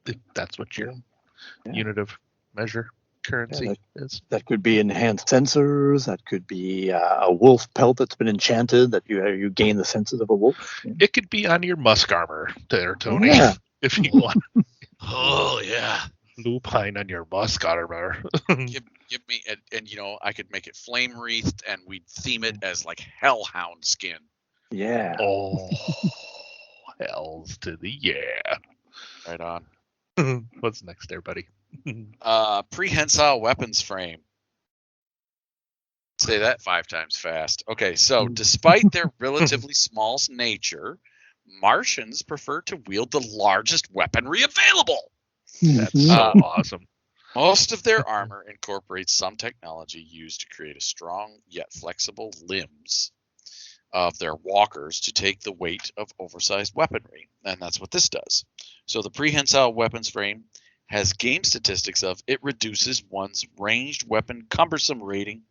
If that's what your unit of measure currency is. That could be enhanced sensors. That could be a wolf pelt that's been enchanted. That you gain the senses of a wolf. It could be on your musk armor there, Tony, Yeah. if you want. Oh, yeah. Lupine on your musk armor. Give me, and I could make it flame wreathed, and we'd theme it as like hellhound skin. Yeah. Oh, hells to the yeah. Right on. What's next there, buddy? Prehensile weapons frame. Say that 5 times fast. Okay, so despite their relatively small nature, Martians prefer to wield the largest weaponry available. That's so awesome. Most of their armor incorporates some technology used to create a strong yet flexible limbs of their walkers to take the weight of oversized weaponry. And that's what this does. So the prehensile weapons frame has game statistics of it reduces one's ranged weapon cumbersome rating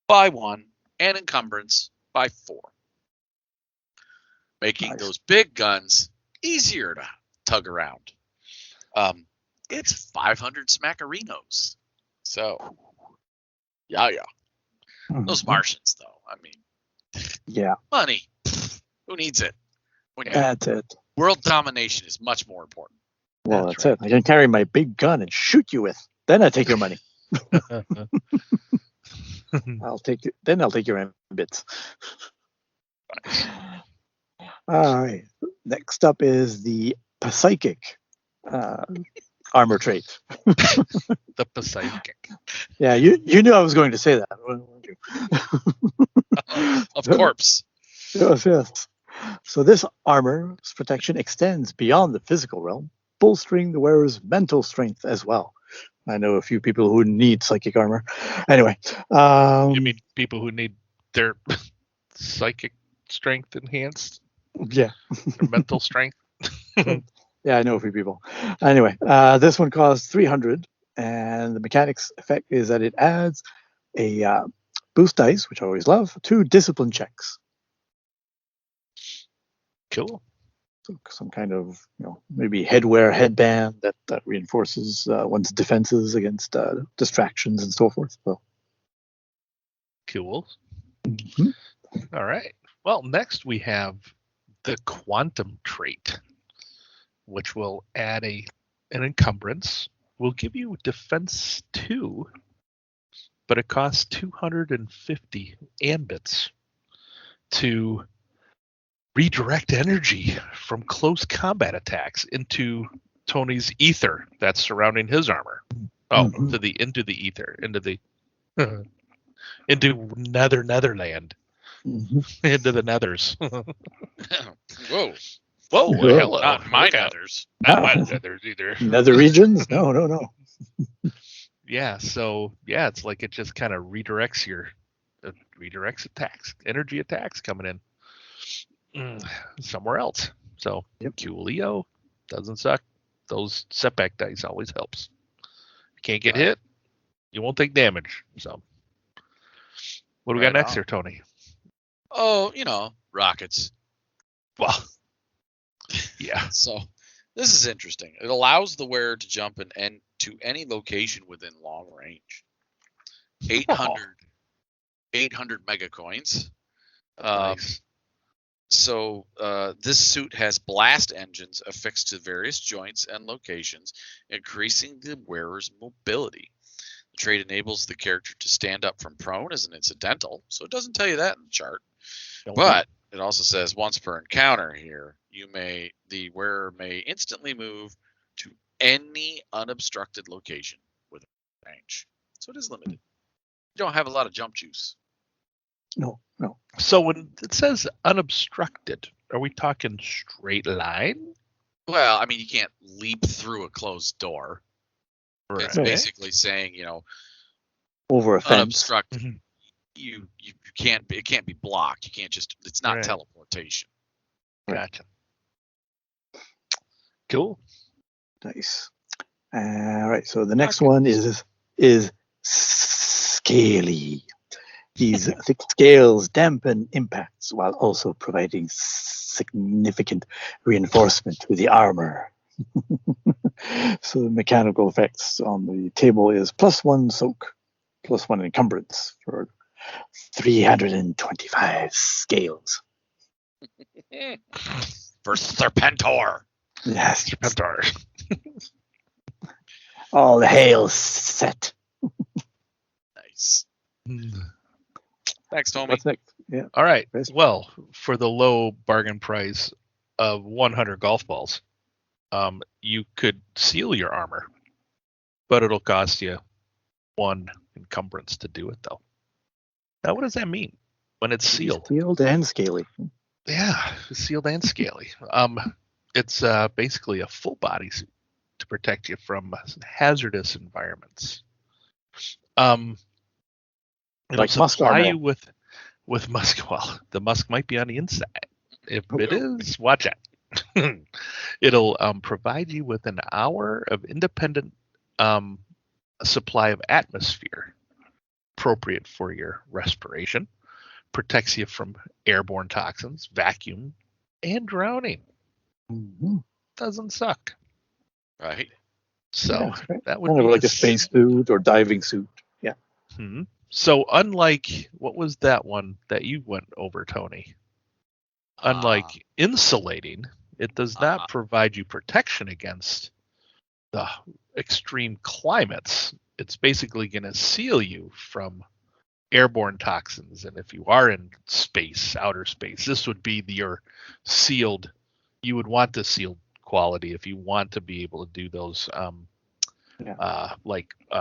by 1 and encumbrance by 4. Making those big guns easier to tug around. It's 500 smackerinos. So, yeah. Those Martians, though, I mean, Yeah. money. Who needs it? That's it. World domination is much more important. Well, that's it. I can carry my big gun and shoot you with. Then I take your money. I'll take your ambits. All right. Next up is the Psychic armor trait. The Psychic. Yeah, you knew I was going to say that, weren't you? Of course. Yes. So this armor's protection extends beyond the physical realm, bolstering the wearer's mental strength as well. I know a few people who need psychic armor. Anyway. You mean people who need their psychic strength enhanced? Yeah. Their mental strength? Yeah, I know a few people. Anyway, this one costs 300, and the mechanics effect is that it adds a boost dice, which I always love, to discipline checks. Cool. So some kind of, maybe headband that reinforces one's defenses against distractions and so forth. So. Cool. Mm-hmm. All right. Well, next we have the quantum trait, which will add an encumbrance. Will give you defense 2, but it costs 250 ambits to redirect energy from close combat attacks into Tony's ether that's surrounding his armor. Oh, into the ether, into Netherland. into the nethers. Whoa. Whoa, Whoa. hello. Not my Look out. nethers. Not my nethers either. Nether regions? No. Yeah, so yeah, it's like it just kind of redirects attacks, energy attacks coming in somewhere else. So Yep. Coolio doesn't suck. Those setback dice always helps. You can't get Right. hit, you won't take damage. So what do we Right got next on. here, Tony? Oh, rockets. Well, yeah. So this is interesting. It allows the wearer to jump to any location within long range. 800 mega coins. Nice. So this suit has blast engines affixed to various joints and locations, increasing the wearer's mobility. The trait enables the character to stand up from prone as an incidental, so it doesn't tell you that in the chart. Don't But it also says once per encounter here, the wearer may instantly move to any unobstructed location within range. So it is limited. You don't have a lot of jump juice. No. So when it says unobstructed, are we talking straight line? Well, I mean, you can't leap through a closed door. It's basically saying, Over a fence. unobstructed. Mhm. You can't. It can't be blocked. You can't just. It's not Right. teleportation. Gotcha. Cool. Nice. All right. So the next one is scaly. These thick scales dampen impacts while also providing significant reinforcement to the armor. So the mechanical effects on the table is +1 soak, +1 encumbrance for 325 scales. For Serpentor. Yes. Serpentor. All hail set. Nice. Thanks, Tommy. What's next? Yeah. All right. Chris? Well, for the low bargain price of 100 golf balls, you could seal your armor, but it'll cost you 1 encumbrance to do it, though. Now, what does that mean when it's sealed? Sealed and scaly. Yeah, sealed and scaly. It's basically a full body suit to protect you from hazardous environments. It'll Like musk supply armor. you with musk. Well, the musk might be on the inside. If it is, watch out. It'll provide you with an hour of independent supply of atmosphere, appropriate for your respiration. Protects you from airborne toxins, vacuum, and drowning. Mm-hmm. Doesn't suck. Right. So Yeah, that's right. that would Kind be of like a space suit or diving suit. Yeah. So unlike, what was that one that you went over, Tony? Unlike insulating, it does not provide you protection against the extreme climates. It's basically going to seal you from airborne toxins. And if you are in space, outer space, this would be your sealed. You would want the sealed quality if you want to be able to do those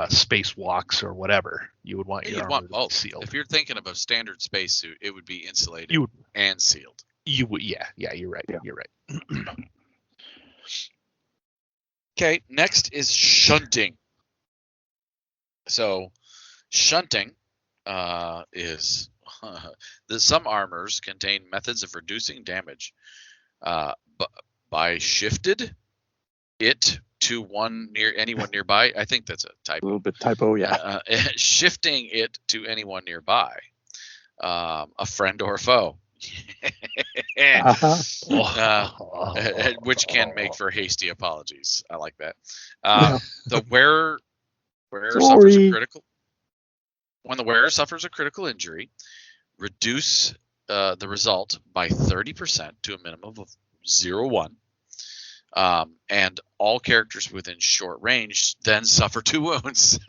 space walks or whatever. You would want your You'd armor want to be both. sealed. If you're thinking of a standard spacesuit, it would be insulated You would, and sealed. you would, yeah, you're right. Yeah. You're right. Okay, next is shunting. So, shunting is some armors contain methods of reducing damage by shifted it to anyone nearby. I think that's a A typo. little bit typo, yeah. Shifting it to anyone nearby, a friend or a foe. Which can make for hasty apologies. I like that. The wearer suffers a critical. When the wearer suffers a critical injury, reduce the result by 30% to a minimum of 0-1. And all characters within short range then suffer 2 wounds.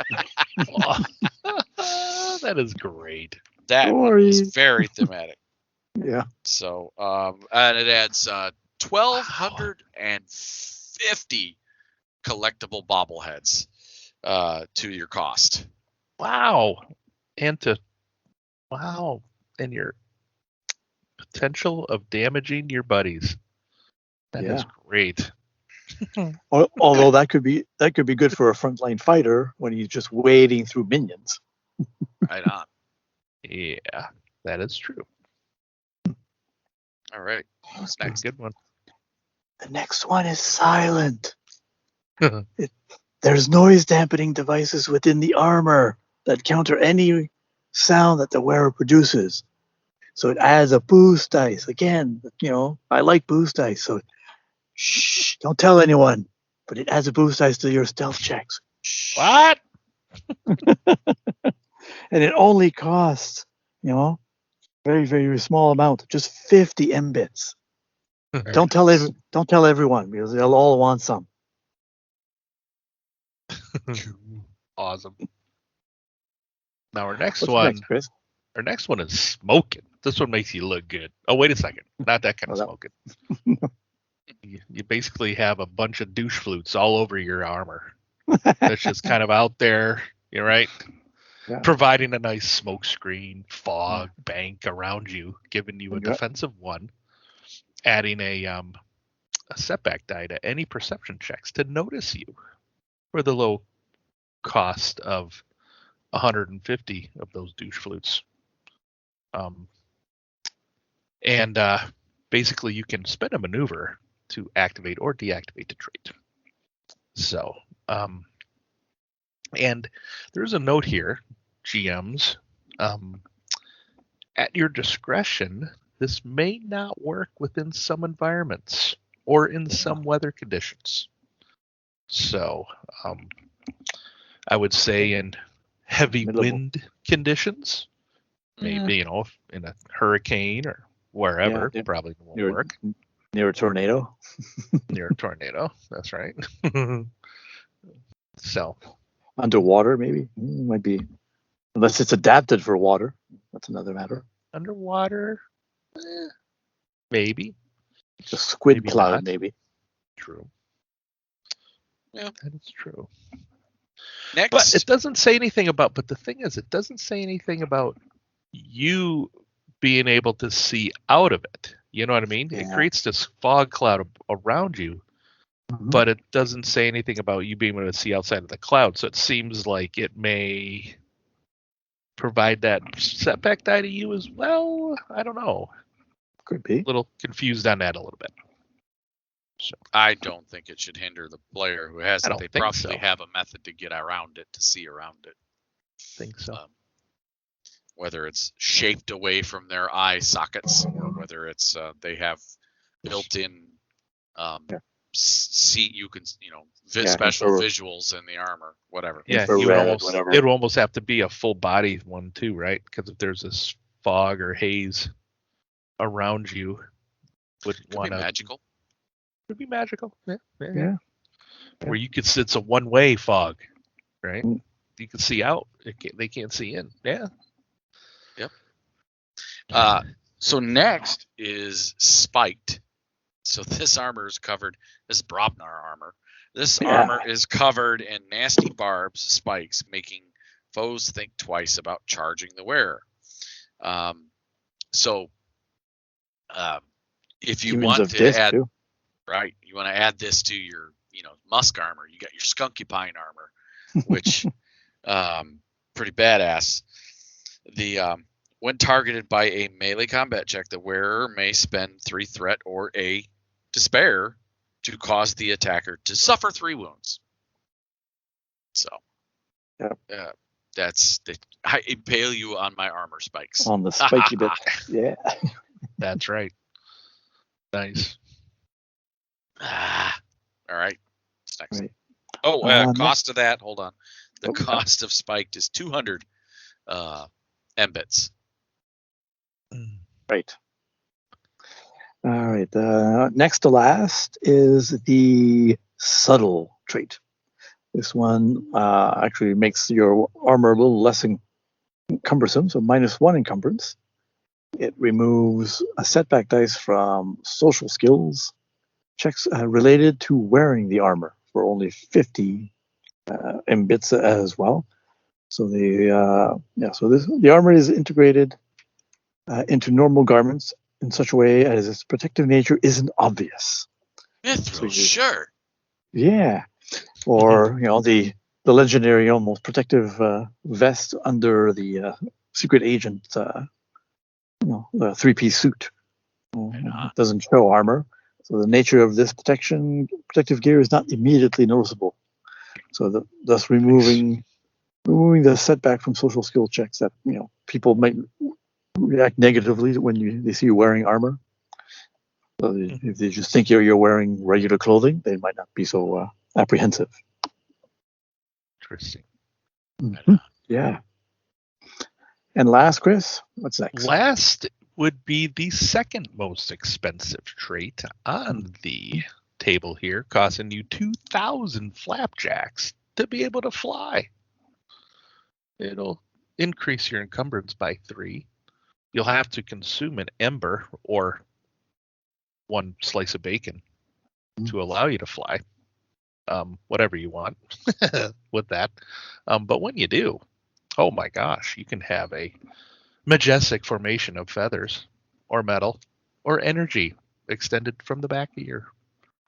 That is great. That one is very thematic. Yeah. So, and it adds 1,250 collectible bobbleheads to your cost. Wow. And you're potential of damaging your buddies. That is great. Although that could be good for a frontline fighter when he's just wading through minions. Right on. Yeah, that is true. All right. What's next? Good one. The next one is silent. There's noise dampening devices within the armor that counter any sound that the wearer produces. So it adds a boost dice. Again, I like boost dice. So shh, don't tell anyone. But it adds a boost dice to your stealth checks. Shh. What? And it only costs, very, very small amount, just 50 mbits. Don't tell everyone because they'll all want some. Awesome. Now our next What's one. next, Chris? Our next one is smoking. This one makes you look good. Oh, wait a second. Not that kind of smoking. You basically have a bunch of douche flutes all over your armor. That's just kind of out there. You're right. Yeah. Providing a nice smoke screen, fog, bank around you, giving you a defensive one. Adding a setback die to any perception checks to notice you for the low cost of 150 of those douche flutes. And basically you can spend a maneuver to activate or deactivate the trait. So, and there's a note here, GMs, at your discretion, this may not work within some environments or in some weather conditions. So, I would say in heavy wind conditions, maybe, in a hurricane or wherever, probably won't work. Near a tornado. Near a tornado, that's right. So. Underwater, maybe. Might be. Unless it's adapted for water. That's another matter. Underwater, maybe. Just squid maybe cloud, not. maybe. True. Yeah. That is true. Next. But it doesn't say anything about, but the thing is, it doesn't say anything about you being able to see out of it. You know what I mean? Yeah. It creates this fog cloud around you, but it doesn't say anything about you being able to see outside of the cloud. So it seems like it may provide that setback die to you as well. I don't know. Could be. A little confused on that a little bit. So I don't think it should hinder the player who has I it. don't They think probably so. have a method to get around it, to see around it. think so. Whether it's shaped away from their eye sockets or whether it's they have built-in seat, you can special visuals in the armor, whatever. Yeah, it would almost have to be a full body one too, right? Because if there's this fog or haze around you, wouldn't want to. Magical. Could be magical. Yeah. Where you could, it's a one-way fog, right? You can see out. They can't see in. Yeah. Yep. So next is spiked. So this armor is covered. This is Brobnar armor. This armor is covered in nasty barbs, spikes, making foes think twice about charging the wearer. If you want to add, you want to add this to your, musk armor. You got your skunky pine armor, which pretty badass. When targeted by a melee combat check, the wearer may spend 3 threat or a despair to cause the attacker to suffer 3 wounds. So, I impale you on my armor spikes. On the spiky bit. Yeah. That's right. Nice. All right. What's next? Right. Oh, cost of that. Hold on. The cost of spiked is 200 mbits. Right. All right. Next to last is the subtle trait. This one actually makes your armor a little less cumbersome, so -1 encumbrance. It removes a setback dice from social skills checks related to wearing the armor for only 50 mbits as well. So the armor is integrated into normal garments in such a way as its protective nature isn't obvious. Mithril, sure. Yeah. Or, the legendary almost protective vest under the secret agent, the 3-piece suit. It doesn't show armor. So the nature of this protective gear is not immediately noticeable. So thus removing the setback from social skill checks that, people might react negatively when they see you wearing armor. So if they just think you're wearing regular clothing, they might not be so apprehensive. Interesting. Mm-hmm. Yeah. And last, Chris, what's next? Last would be the second most expensive trait on the table here, costing you 2,000 flapjacks to be able to fly. It'll increase your encumbrance by 3. You'll have to consume an ember or 1 slice of bacon to allow you to fly. Whatever you want with that. But when you do, oh my gosh, you can have a majestic formation of feathers or metal or energy extended from the back of your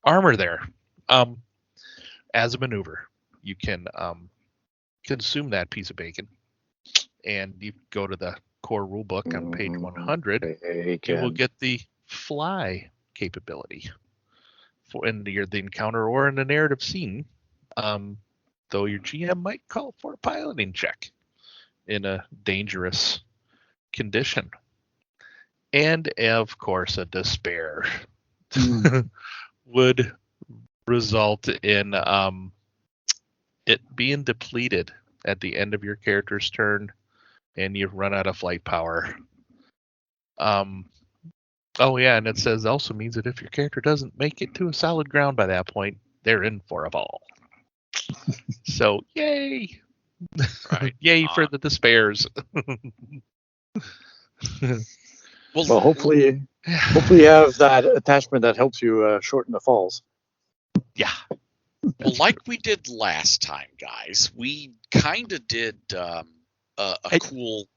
armor there. As a maneuver, you can consume that piece of bacon, and you go to the core rulebook on page 100. You will get the fly capability for in the encounter or in the narrative scene, though your GM might call for a piloting check in a dangerous condition. And of course, a despair would result in it being depleted at the end of your character's turn, and you run out of flight power. Oh yeah, and it says also means that if your character doesn't make it to a solid ground by that point, they're in for a fall. So yay! Right. Yay for the despairs. Well, hopefully you have that attachment that helps you shorten the falls. Yeah. Well, like we did last time, guys, we kind of did a cool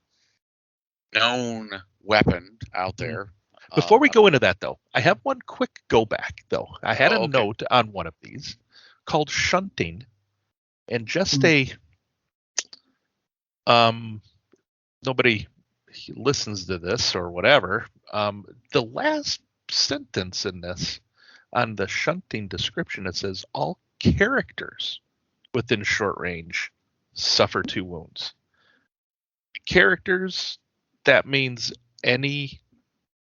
known weapon out there. Before we go into that, though, I have one quick go back, though. I had a okay. note on one of these called shunting, and just nobody listens to this or whatever. The last sentence in this on the shunting description, it says all characters within short range suffer 2 wounds. Characters, that means any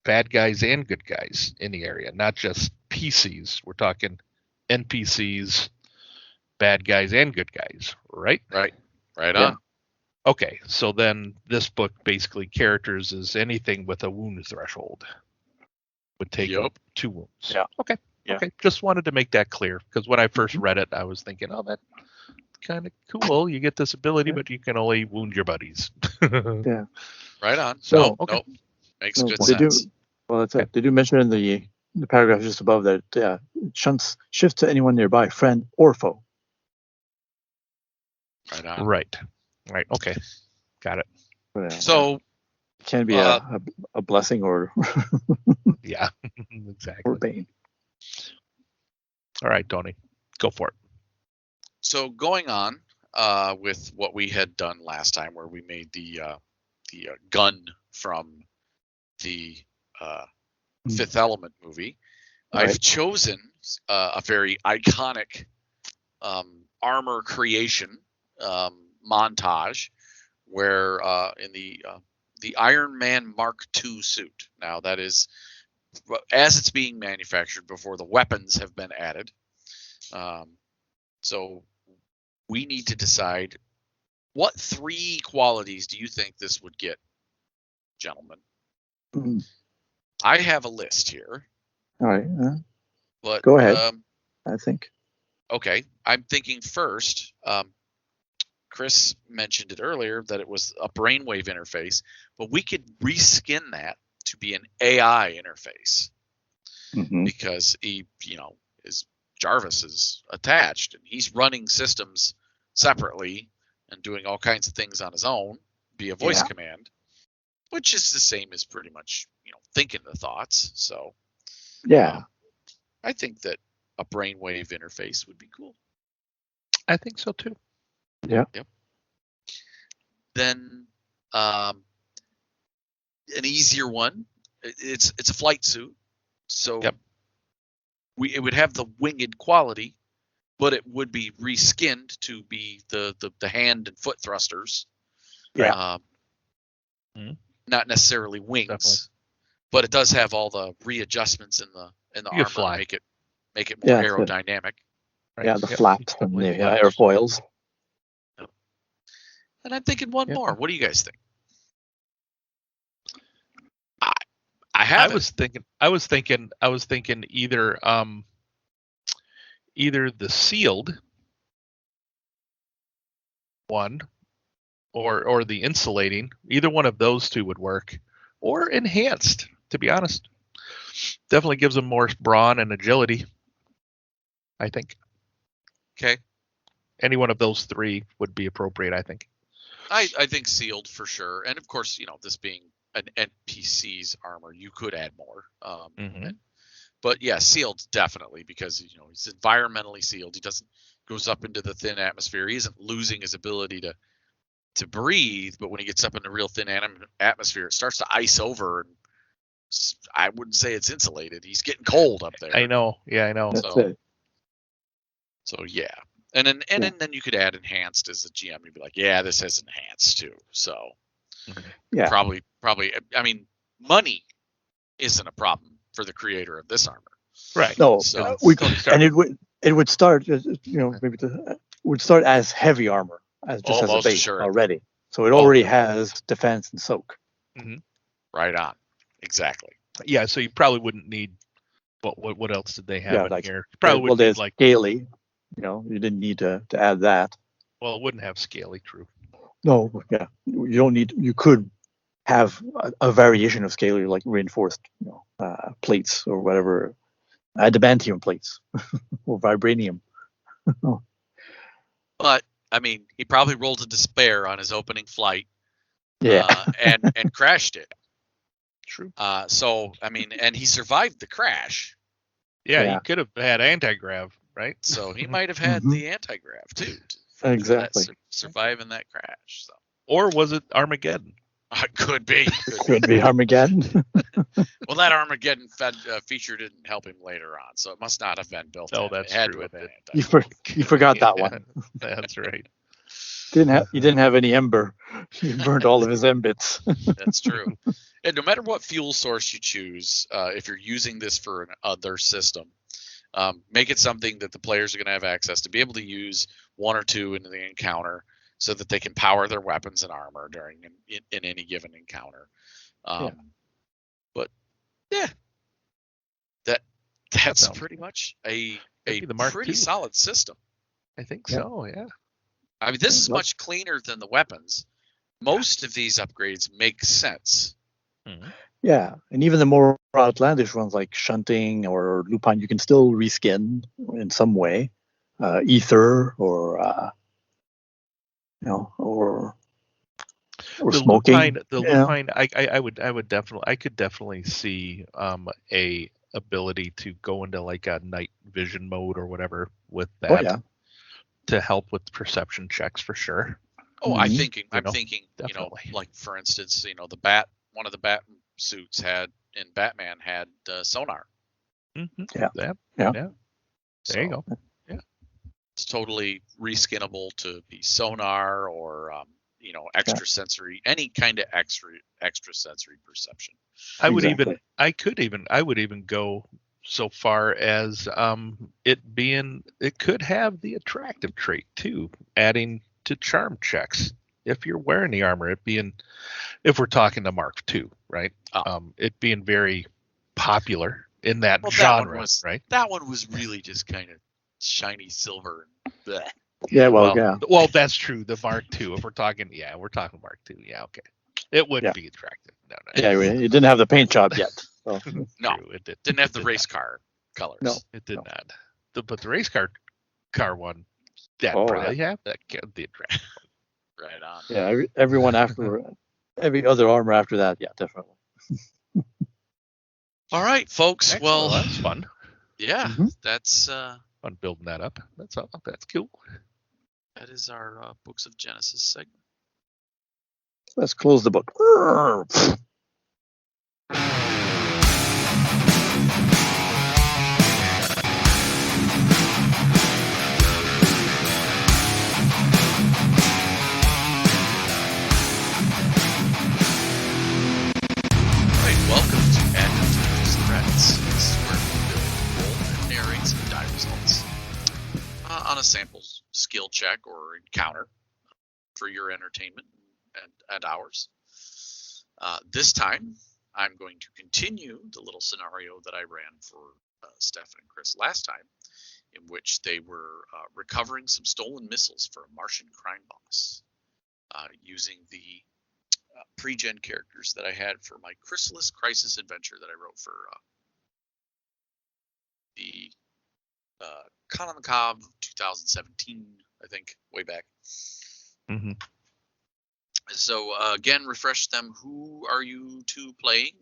bad guys and good guys in the area, not just PCs. We're talking NPCs, bad guys and good guys, right? Right on. Okay, so then this book basically characters is anything with a wound threshold would take 2 wounds. Yeah. Okay. Just wanted to make that clear, because when I first read it, I was thinking, oh, that's kind of cool. You get this ability, but you can only wound your buddies. Yeah. Right on. So, nope. Makes good sense. They do mention in the paragraph just above that it shifts to anyone nearby, friend or foe. Right on. Right. Okay. Got it. So it can be a blessing or yeah, exactly. or bane. All right, Tony, go for it. So going on with what we had done last time, where we made the gun from the Fifth Element movie, right. I've chosen a very iconic armor creation montage, where in the Iron Man Mark II suit. Now that is as it's being manufactured before the weapons have been added. So we need to decide, what 3 qualities do you think this would get, gentlemen? I have a list here. All right. But go ahead. I think. Okay. I'm thinking first, Chris mentioned it earlier that it was a brainwave interface, but we could reskin that to be an AI interface, because he, Jarvis is attached and he's running systems separately and doing all kinds of things on his own via voice command, which is the same as pretty much, thinking the thoughts. So Yeah. I think that a brainwave interface would be cool. I think so too. Yeah. Yep. Then an easier one. It's a flight suit, so Yep. it would have the winged quality, but it would be reskinned to be the hand and foot thrusters. Yeah. Not necessarily wings, Definitely. but it does have all the readjustments in the You armor could fly. to make it more Yeah, it's good. aerodynamic. Right? Yeah, the Yep. flaps and the airfoils. And I'm thinking one Yep. more. What do you guys think? I I have was thinking either the sealed one or the insulating. Either one of those two would work, or enhanced. To be honest, definitely gives them more brawn and agility. I think Okay. any one of those three would be appropriate. I think. I think sealed for sure. And of course, this being an NPC's armor, you could add more. But yeah, sealed definitely, because he's environmentally sealed. He goes up into the thin atmosphere. He isn't losing his ability to breathe, but when he gets up in the real thin atmosphere, it starts to ice over, and I wouldn't say it's insulated. He's getting cold up there. I know. Yeah, I know. That's it. So yeah. And then you could add enhanced as a GM. You'd be like, yeah, this has enhanced too. So Yeah. probably. I mean, money isn't a problem for the creator of this armor. Right. No, So and it would start, would start as heavy armor, as just as a Almost base sure. already. So it already has defense and soak. Right on. Exactly. Yeah. So you probably wouldn't need. What else did they have Yeah, in like- here? You probably Well, wouldn't need there's scaly. You didn't need to add that. Well, it wouldn't have scaly. True. No, yeah, you don't need. You could have a variation of scaly, like reinforced, plates or whatever, adamantium plates or vibranium. But I mean, he probably rolled a despair on his opening flight. Yeah, And crashed it. True. So I mean, and he survived the crash. Yeah, Yeah. he could have had anti-grav, right? So he might have had Mhm. the anti-grav too. exactly. Surviving that crash. So Or was it Armageddon? could be. Could be Armageddon. Well, that Armageddon feature didn't help him later on, so it must not have been built. Oh, in. that's it had true. to have been You forgot that one. That's right. He didn't have any ember. He burned all of his embits. That's true. And no matter what fuel source you choose, if you're using this for an other system, make it something that the players are going to have access to be able to use one or two in the encounter, so that they can power their weapons and armor during in any given encounter. But yeah, that's sounds pretty much a Maybe the Mark pretty II. solid system. I think Yeah. so. Yeah. I mean, this is Yep. much cleaner than the weapons. Most of these upgrades make sense. Yeah, and even the more outlandish ones like shunting or lupine, you can still reskin in some way, ether or or The smoking. lupine. I could definitely see a ability to go into like a night vision mode or whatever with that Oh yeah, to help with perception checks for sure. Oh, Mhm. I'm thinking, definitely. like for instance, one of the bat suits had sonar. Mm-hmm. Yeah. Yeah. Yeah. There So you go. it's totally reskinnable to be sonar or extra sensory, any kind of extra sensory perception. I would even go so far as it could have the attractive trait too, adding to charm checks if you're wearing the armor. If we're talking to Mark II, right? It being very popular in that genre, right? That one was really just kind of shiny silver and bleh. yeah. Well, that's true. The Mark II. If we're talking Mark II. Yeah, okay. It wouldn't be attractive. No. Yeah, it didn't have the paint job yet. So. No, True, it didn't have the did race not. car colors. No. It did No. not. But the race car one, that Oh, probably have that the attractive. Right on. Yeah, everyone after every other armor after that, yeah, definitely. All right, folks. Excellent. Well, That's fun. yeah, that's Fun building that up. That's cool. that is our Books of Genesis segment. Let's close the book. Welcome to Advantageous Threats. This is where we build, roll, and narrate some die results on a sample skill check or encounter for your entertainment and ours. This time, I'm going to continue the little scenario that I ran for Stefan and Chris last time, in which they were recovering some stolen missiles for a Martian crime boss using the pre-gen characters that I had for my Chrysalis Crisis adventure that I wrote for the Con on the Cob 2017, I think, way back. Mm-hmm. So again, refresh them. Who are you two playing?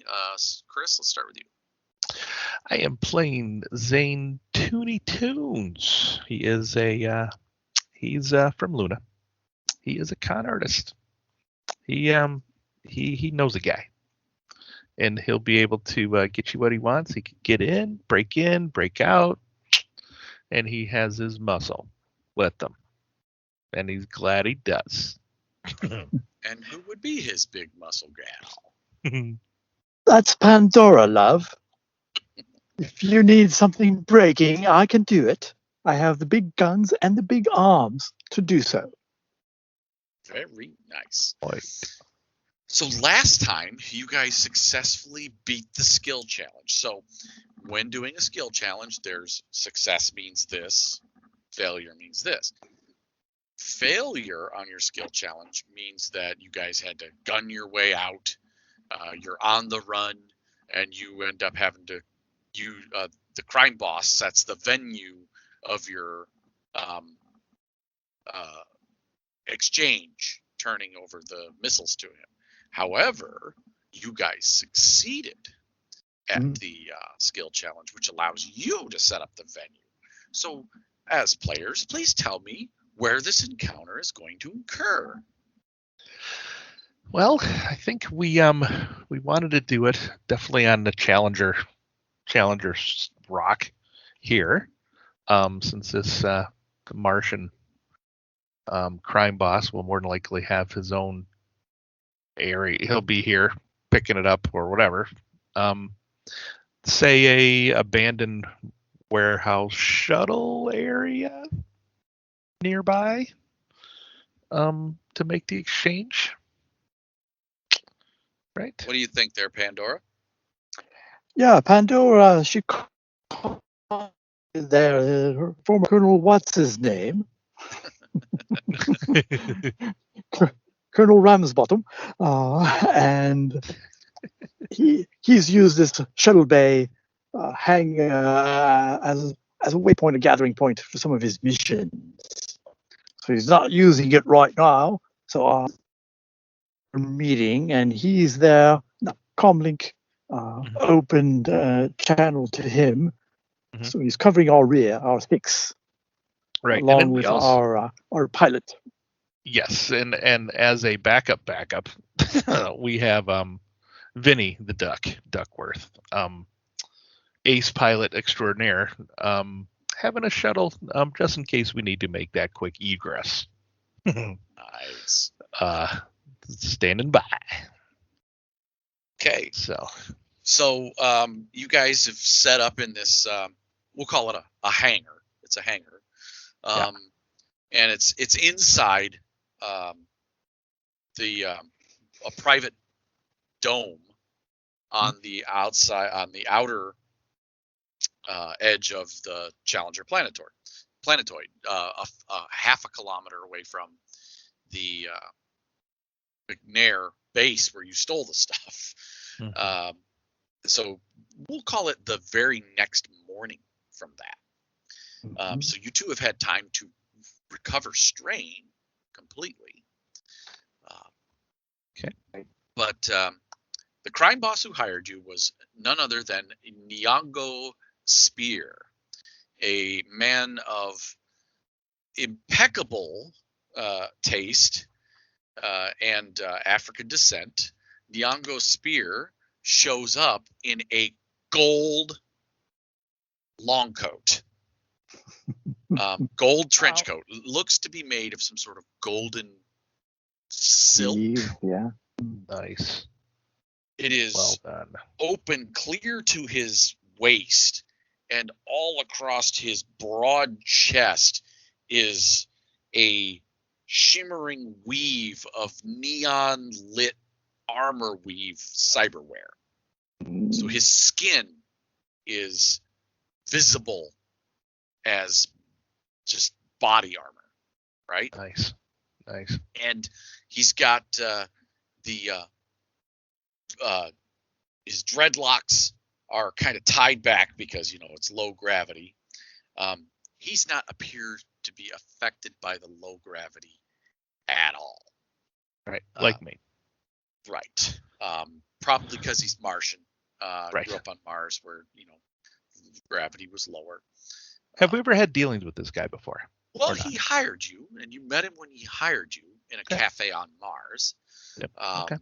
Chris, let's start with you. I am playing Zane Toony Toons. He is he's from Luna. He is a con artist. He knows a guy, and he'll be able to get you what he wants. He can get in, break out, and he has his muscle with him, and he's glad he does. And who would be his big muscle gal? That's Pandora, love. If you need something breaking, I can do it. I have the big guns and the big arms to do so. Very nice. Boy. So last time, you guys successfully beat the skill challenge. So when doing a skill challenge, there's success means this, failure means this. Failure on your skill challenge means that you guys had to gun your way out. You're on the run, and you end up having to the crime boss sets the venue of your exchange, turning over the missiles to him. However, you guys succeeded at the skill challenge, which allows you to set up the venue. So, as players, please tell me where this encounter is going to occur. Well, I think we wanted to do it definitely on the Challenger rock here, since this the Martian crime boss will more than likely have his own area. He'll be here picking it up or whatever. Say a abandoned warehouse shuttle area nearby to make the exchange. Right? What do you think there, Pandora? Yeah, Pandora, she called there, former Colonel, what's his name? Colonel Ramsbottom, and he's used this shuttle bay hang as a waypoint, a gathering point for some of his missions. So he's not using it right now. So meeting, and he's there. Comlink opened channel to him, so he's covering our rear, our six, right, along with our pilot. Yes, and as a backup, we have Vinny the Duckworth, ace pilot extraordinaire, having a shuttle just in case we need to make that quick egress. Nice. Standing by. Okay. So you guys have set up in this, we'll call it a hangar. It's a hangar. And it's inside a private dome on the outside, on the outer edge of the Challenger planetoid, half a kilometer away from the McNair base where you stole the stuff. So we'll call it the very next morning from that. So you two have had time to recover strain completely. Okay. But the crime boss who hired you was none other than Nyong'o Spear, a man of impeccable taste and African descent. Nyong'o Spear shows up in a gold long coat, gold trench coat. Looks to be made of some sort of golden silk. Yeah. Nice. It is Well done. open clear to his waist, and all across his broad chest is a shimmering weave of neon lit armor weave cyberware. So his skin is visible as just body armor, right? Nice. And he's got his dreadlocks are kind of tied back because it's low gravity. He's not appeared to be affected by the low gravity at all. Right. Like me. Right. Probably because he's Martian. Right. Grew up on Mars where gravity was lower. Have we ever had dealings with this guy before? Well, he hired you, and you met him when he hired you in a cafe on Mars. Yep. Okay.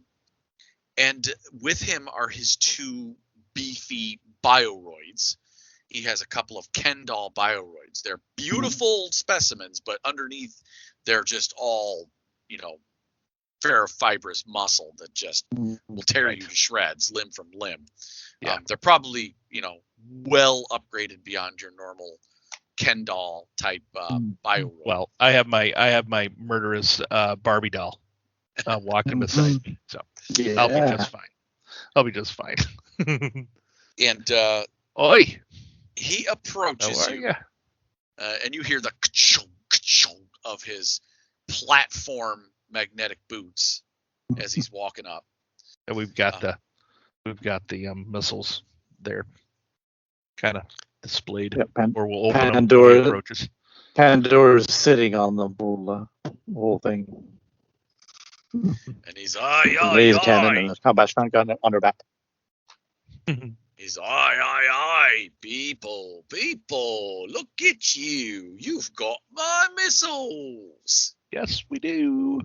And with him are his two beefy bioroids. He has a couple of Ken doll bioroids. They're beautiful specimens, but underneath they're just all, ferrofibrous muscle that just will tear you to shreds, limb from limb. Yeah. They're probably, well upgraded beyond your normal Ken doll type bioroid. Well, I have my murderous Barbie doll walking beside me, so I'll be just fine. And Oi, he approaches you, and you hear the ka-chunk, ka-chunk of his platform magnetic boots as he's walking up. And we've got the missiles there, kind of displayed, or we'll open them when he approaches. Pandora's sitting on the whole thing. And he's aye, laser cannon and a combat shotgun on her back. He's aye, people, look at you. You've got my missiles. Yes, we do.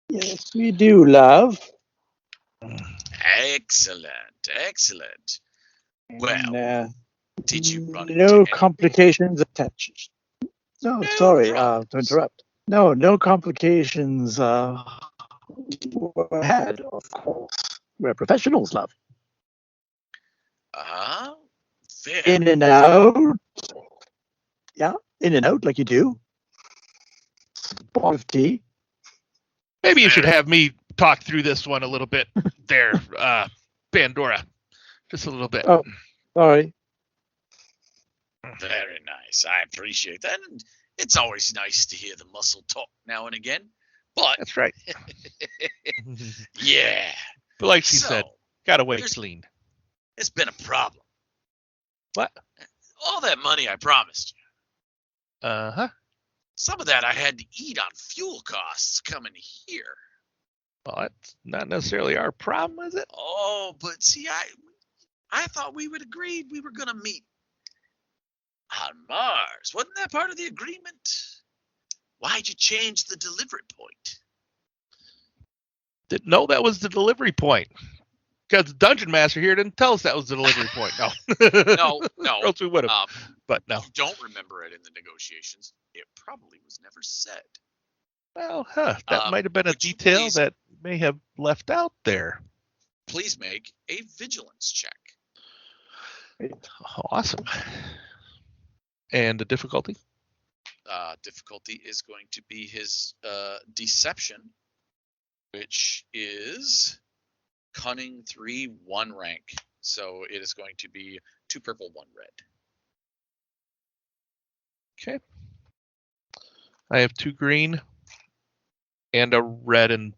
Yes, we do, love. Excellent. Well, and, did you run no into complications attached? No, sorry to interrupt. No complications were had, of course. We're professionals, love. In and out. Yeah, in and out like you do. Pot of tea. Maybe you should have me talk through this one a little bit there, Pandora. Just a little bit. Oh, sorry. Very nice. I appreciate that. And it's always nice to hear the muscle talk now and again. But that's right. Yeah. But like she said, gotta wait clean. It's been a problem. What? All that money I promised you. Uh-huh. Some of that I had to eat on fuel costs coming here. Well, that's not necessarily our problem, is it? Oh, but see, I thought we would agree we were going to meet on Mars. Wasn't that part of the agreement? Why'd you change the delivery point? Didn't know that was the delivery point. Because the Dungeon Master here didn't tell us that was the delivery point. No. No. Or else we would have. But no. You don't remember it in the negotiations. It probably was never said. Well, that might have been a detail that may have left out there. Please make a vigilance check. Awesome. And the difficulty? Difficulty is going to be his deception, which is cunning 3, 1 rank. So it is going to be 2 purple, 1 red. Okay. I have 2 green and a red and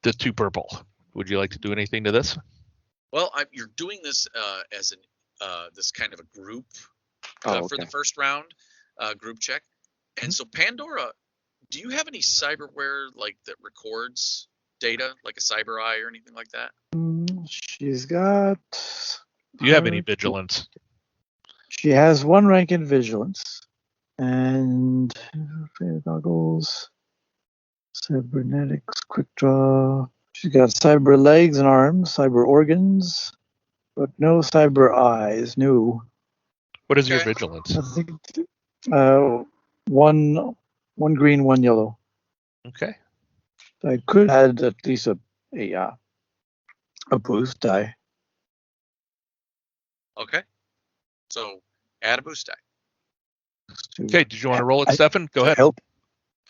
the 2 purple. Would you like to do anything to this? Well, you're doing this as this kind of a group for the first round group check. And so Pandora, do you have any cyberware like that records data, like a cyber eye or anything like that? She's got. Do you have any vigilance? She has 1 rank in vigilance. And goggles, cybernetics, quick draw. She's got cyber legs and arms, cyber organs, but no cyber eyes. No. What is your vigilance? I think 1 green, 1 yellow. Okay. I could add at least a boost die. Okay. So add a boost die. Okay, did you want to roll it, Stefan? Go ahead. Help.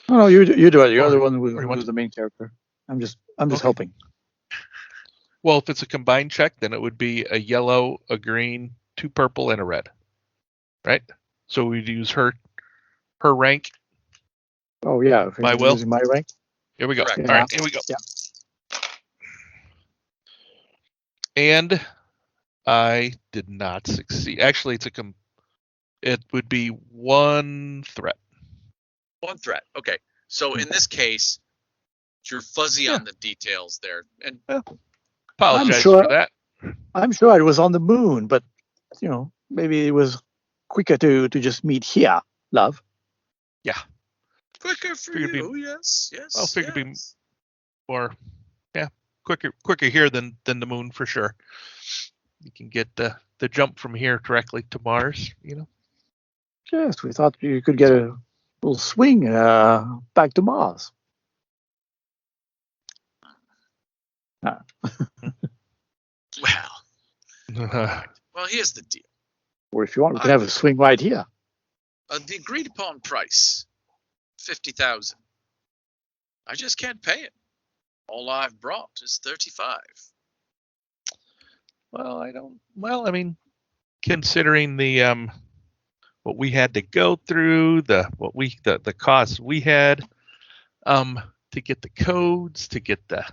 No, you do it. You're the one who's the main character. I'm just helping. Well, if it's a combined check, then it would be a yellow, a green, 2 purple, and a red. Right? So we'd use her rank. Oh yeah. My will. Using my rank. Here we go. Correct. All right, here we go. Yeah. And I did not succeed. Actually, it would be 1 threat. 1 threat. Okay. So in this case, you're fuzzy on the details there. And Apologize for that. I'm sure it was on the moon, but maybe it was quicker to just meet here, love. Yeah. Quicker for you. Yes. I'll figure it'd be more, quicker here than the moon for sure. You can get the jump from here directly to Mars. Yes, we thought you could get a little swing back to Mars. Well, here's the deal. Or if you want, we can have a swing right here. The agreed upon price, 50,000. I just can't pay it. All I've brought is 35. Well, I mean, considering the what we had to go through, the costs we had to get the codes, to get the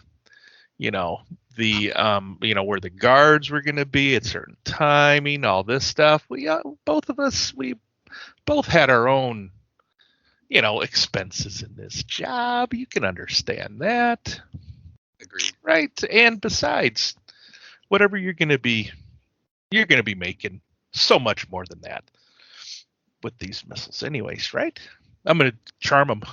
where the guards were going to be at certain timing, all this stuff. We both had our own expenses in this job. You can understand that. Agreed. Right? And besides, whatever you're going to be making so much more than that with these missiles anyways, right? I'm going to charm them.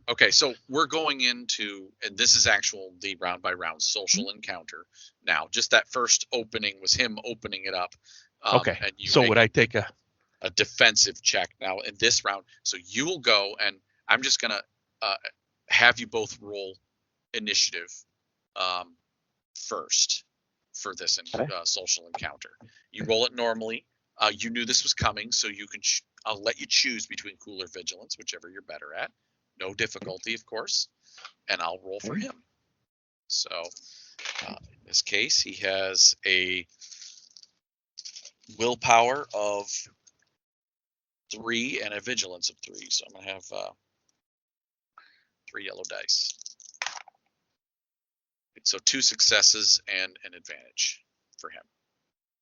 Okay, so we're going into, and this is the round by round social encounter. Now, just that first opening was him opening it up. Okay. And you so would I take a defensive check now in this round? So you will go, and I'm just going to have you both roll initiative first for this social encounter. You roll it normally. You knew this was coming, so you can. I'll let you choose between cool or vigilance, whichever you're better at. No difficulty, of course, and I'll roll for him. So in this case, he has a willpower of 3 and a vigilance of 3. So I'm gonna have 3 yellow dice. So 2 successes and an advantage for him.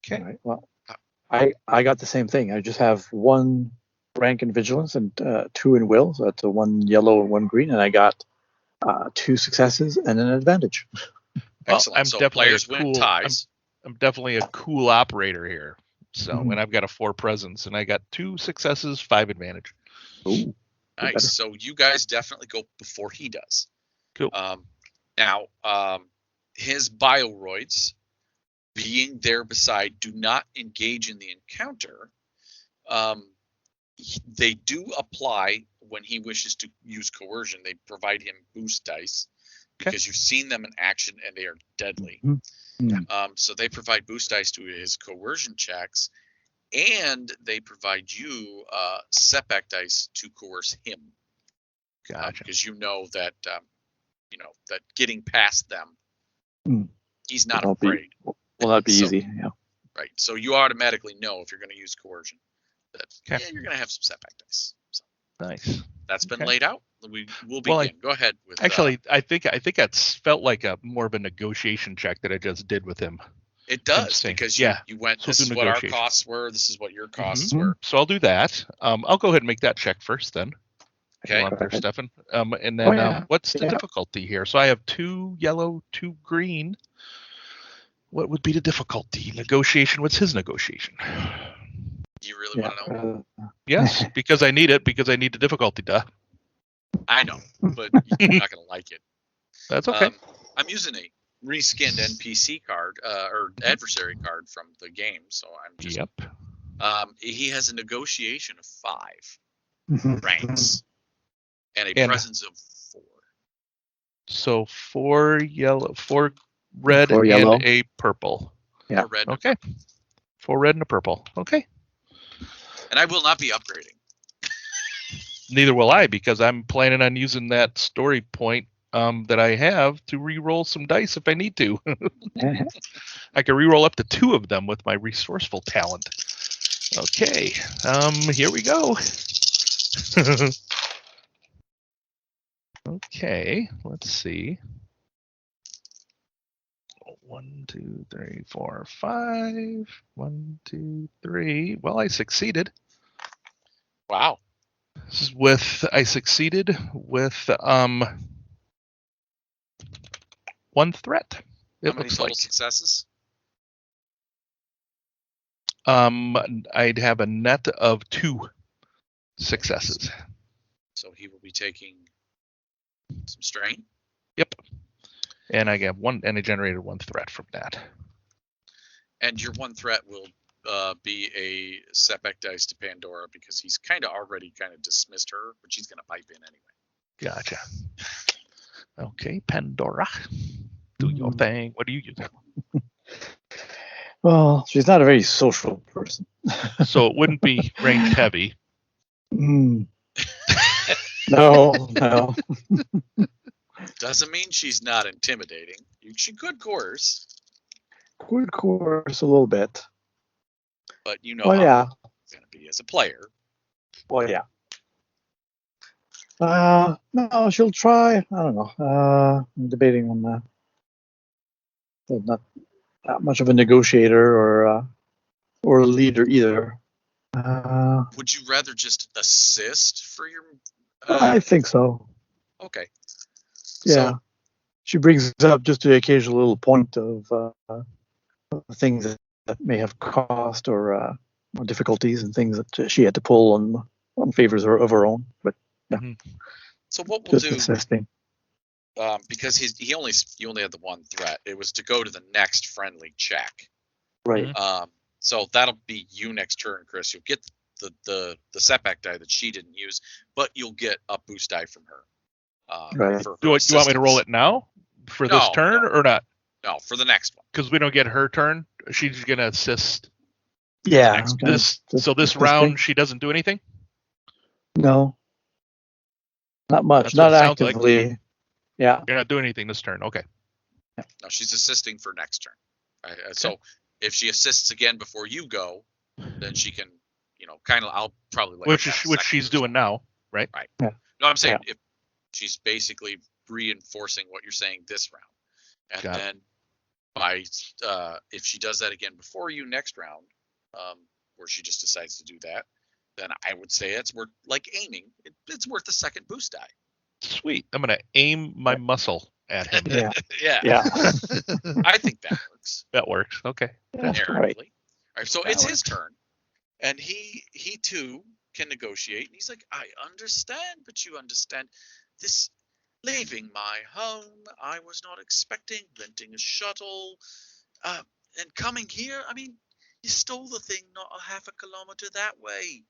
Okay. All right. Well, I got the same thing. I just have 1 rank in vigilance and 2 in will. So that's a 1 yellow and 1 green, and I got 2 successes and an advantage. Well, Excellent. I'm so definitely players win ties. I'm definitely a cool operator here. So, and I've got a 4 presence, and I got 2 successes, 5 advantage. Ooh, nice. So you guys definitely go before he does. Cool. Now, his bioroids, being there beside, do not engage in the encounter. They do apply when he wishes to use coercion. They provide him boost dice because you've seen them in action and they are deadly. So they provide boost dice to his coercion checks, and they provide you setback dice to coerce him. Gotcha. Because that that getting past them, he's not afraid. Will not be easy. Yeah. Right. So you automatically know if you're going to use coercion that you're going to have some setback dice. So nice. That's been laid out. We'll begin. Go ahead with. Actually, I think that's felt like a more of a negotiation check that I just did with him. It does because you went. So this is what our costs were. This is what your costs were. So I'll do that. I'll go ahead and make that check first then. Okay. There, Stefan. And then what's the difficulty here? So I have 2 yellow, 2 green. What would be the difficulty? Negotiation. What's his negotiation? Do you really want to know? Yes, because I need it. Because I need the difficulty. Duh. I know, but you're not going to like it. That's okay. I'm using a reskinned NPC card or adversary card from the game, so I'm just. Yep. He has a negotiation of 5 ranks and a presence of 4. So 4 yellow, 4 red, 4 yellow. and a purple. Yeah. 4 red. Okay. 4 red and a purple. Okay. And I will not be upgrading. Neither will I, because I'm planning on using that story point that I have to re-roll some dice if I need to. I can re-roll up to 2 of them with my resourceful talent. Okay. Here we go. Okay. Let's see. 1, 2, 3, 4, 5. 1, 2, 3. Well, I succeeded. Wow. I succeeded with 1 threat. How many total successes? I'd have a net of 2 successes. So he will be taking some strain. Yep. And I get 1, and I generated 1 threat from that. And your 1 threat will be a setback dice to Pandora because he's already dismissed her, but she's going to pipe in anyway. Gotcha. Okay, Pandora, do your thing. What do you use? Well, she's not a very social person. So it wouldn't be ranked heavy. No. Doesn't mean she's not intimidating. She could coerce. Could course a little bit. But you know Well, how yeah. it's going to be as a player. Well, yeah. No, she'll try. I don't know. I'm debating on that. Not that much of a negotiator or a leader either. Would you rather just assist for your? I think so. Okay. Yeah. So, she brings up just the occasional little point of things that may have cost or difficulties and things that she had to pull on favors of her own. But yeah. So what we'll Just do, assisting. because he only had the 1 threat, it was to go to the next friendly check. Right. So that'll be you next turn, Chris. You'll get the setback die that she didn't use, but you'll get a boost die from her. Right. For her Do you want me to roll it now for this turn or not? No, for the next one. Because we don't get her turn. She's going to assist. Yeah. This round, she doesn't do anything? No. Not much. That's what Not it sounds actively. like. Yeah. You're not doing anything this turn. Okay. No, she's assisting for next turn. So if she assists again before you go, then she can, I'll probably let Which she's doing now, right? Right. Yeah. No, I'm saying if she's basically reinforcing what you're saying this round, and then if she does that again before you next round, where she just decides to do that, then I would say it's worth aiming. It's worth a second boost die. Sweet. I'm gonna aim my muscle at him. Yeah. I think that works. That works. Okay. Right. All right. So it's his turn, and he too can negotiate. And he's like, I understand, but you understand this. Leaving my home, I was not expecting, renting a shuttle, and coming here. I mean, you stole the thing not a half a kilometer that way.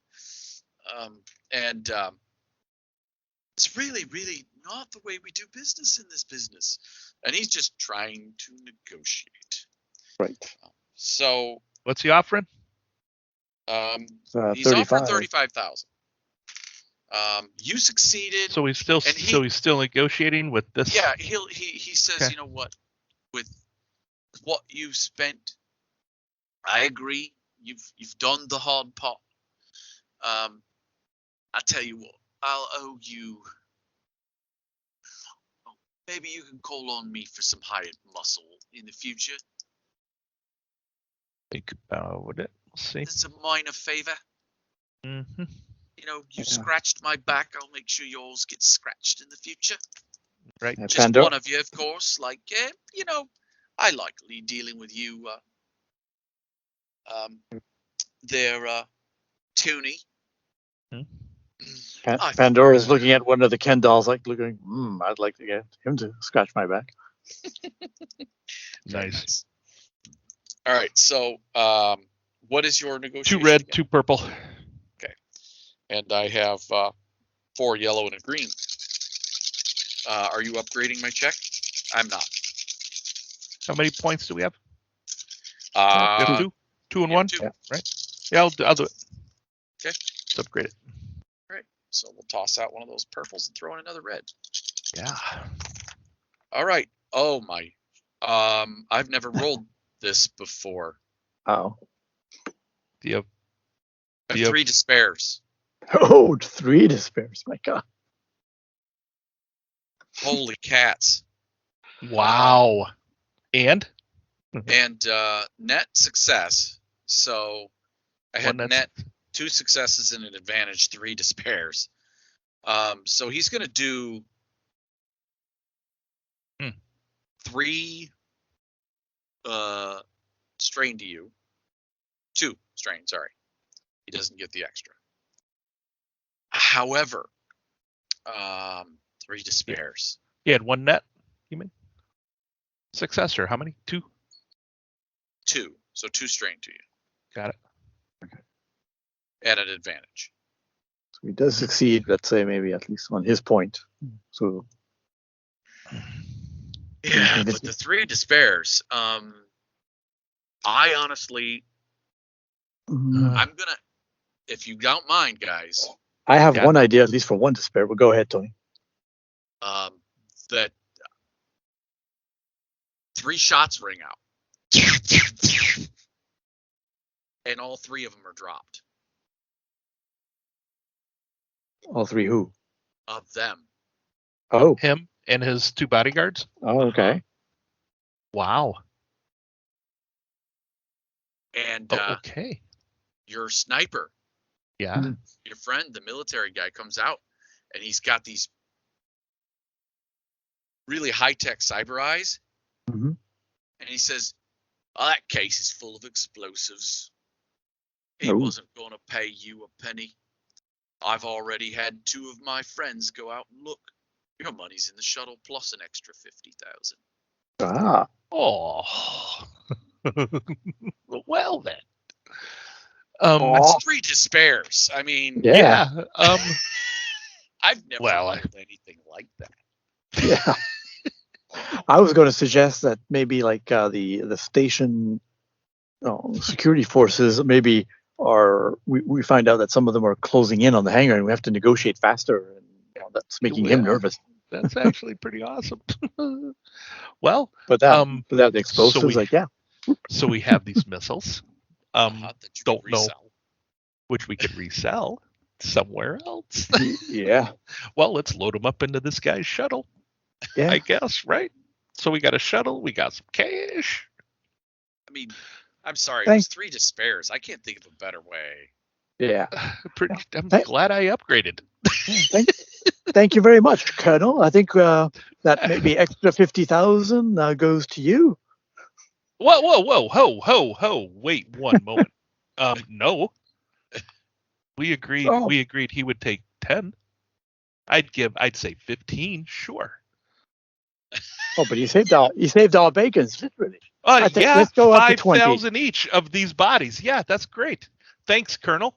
It's really, really not the way we do business in this business. And he's just trying to negotiate. Right. So what's he offering? He's offering 35,000. You succeeded. So he's still negotiating with this. Yeah, he says, you know what, with what you've spent, I agree. You've done the hard part. I tell you what, I'll owe you. Maybe you can call on me for some hired muscle in the future. Think about it. We'll see. It's a minor favor. Mm-hmm. You scratched my back. I'll make sure yours gets scratched in the future. Right. Just one of you, of course. I like dealing with you. There, Toonie. Pandora's looking at one of the Ken dolls, like looking. I'd like to get him to scratch my back. Nice. All right. So, what is your negotiation? 2 red, again? 2 purple. Okay. And I have 4 yellow and a green. Are you upgrading my check? I'm not. How many points do we have? We Uh, have 2? 2 and 1? 2. Yeah. Right? Yeah, I'll do it. Okay. Let's upgrade it. Right. So we'll toss out one of those purples and throw in another red. Yeah. All right. Oh my. I've never rolled this before. Oh. Do you have I have Yep. 3 despairs. Oh, 3 despairs. My God. Holy cats. Wow. And? And net success. So I had One net 2 successes and an advantage, 3 despairs. So he's going to do 3 strain to you. 2 strain, sorry. He doesn't get the extra. However, 3 despairs. You had 1 net, you mean? Success, or how many? 2? 2. So 2 strain to you. Got it. At an advantage. So he does succeed, let's say, maybe at least on his point. So Yeah, but the 3 despairs. I honestly, I'm gonna, if you don't mind, guys, I have Yeah. one idea, at least for 1 despair. But go ahead, Tony. that 3 shots ring out, and all 3 of them are dropped. All 3 who? Of them. Oh. Him and his 2 bodyguards? Oh, okay. Wow. And Okay. your sniper, Yeah. your friend, the military guy, comes out, and he's got these really high-tech cyber eyes. Mm-hmm. And he says, "Oh, that case is full of explosives. He Oh. wasn't going to pay you a penny. I've already had 2 of my friends go out and look. Your money's in the shuttle plus an extra 50,000. Ah. Oh. Well then. That's 3 despairs. I mean, Yeah. I've never Well, heard anything like that. Yeah. I was going to suggest that maybe like the station security forces maybe we find out that some of them are closing in on the hangar and we have to negotiate faster, and that's making him Well, nervous. That's actually pretty awesome. Well, But without the explosives, so we have these missiles. That you Don't can know resell. which we could resell somewhere else. yeah. Well, let's load them up into this guy's shuttle, Yeah. I guess, right? So we got a shuttle, we got some cash. I mean, I'm sorry, it Thank- was 3 despairs. I can't think of a better way. Yeah. I'm Thank- glad I upgraded. Thank you very much, Colonel. I think that maybe extra 50,000 goes to you. Whoa, ho. Wait 1 moment. No. We agreed. Oh. We agreed he would take 10. I'd say 15, sure. Oh, but you saved our bacons, literally. I think Yeah, let's go up to 20. 5,000 each of these bodies. Yeah, that's great. Thanks, Colonel.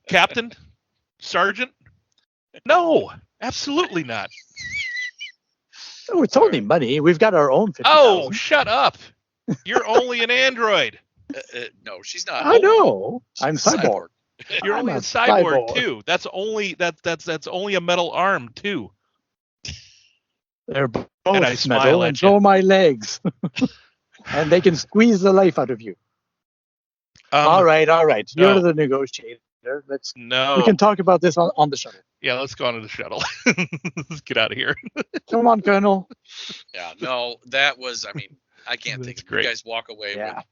Captain, Sergeant. No, absolutely not. Oh, it's only money. We've got our own 50,000. Oh, shut up. You're only an android. No, she's not. I know. I'm She's a cyborg. You're I'm only a a cyborg cyborg. too. That's only a metal arm too. They're both And I smile metal, at and you. so are my legs. And they can squeeze the life out of you. All right. no. You're the negotiator. No. We can talk about this on the shuttle. Yeah, let's go onto the shuttle. Let's get out of here. Come on, Colonel. Yeah, no, that was, I mean, I can't think That's of great. You guys walk away Yeah. with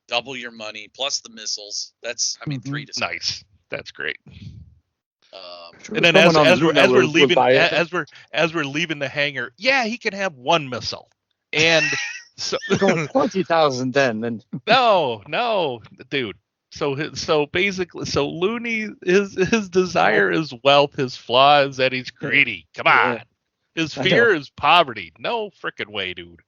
double your money plus the missiles. That's, I mean, 3 to Nice. That's great. Sure, And then someone on as the we're Luna will buy it. leaving the hangar, yeah, he can have 1 missile and So Going 20,000 then. no, dude. So basically, so Looney, his desire is wealth. His flaw is that he's greedy. Come on. Yeah. His fear is poverty. No frickin' way, dude.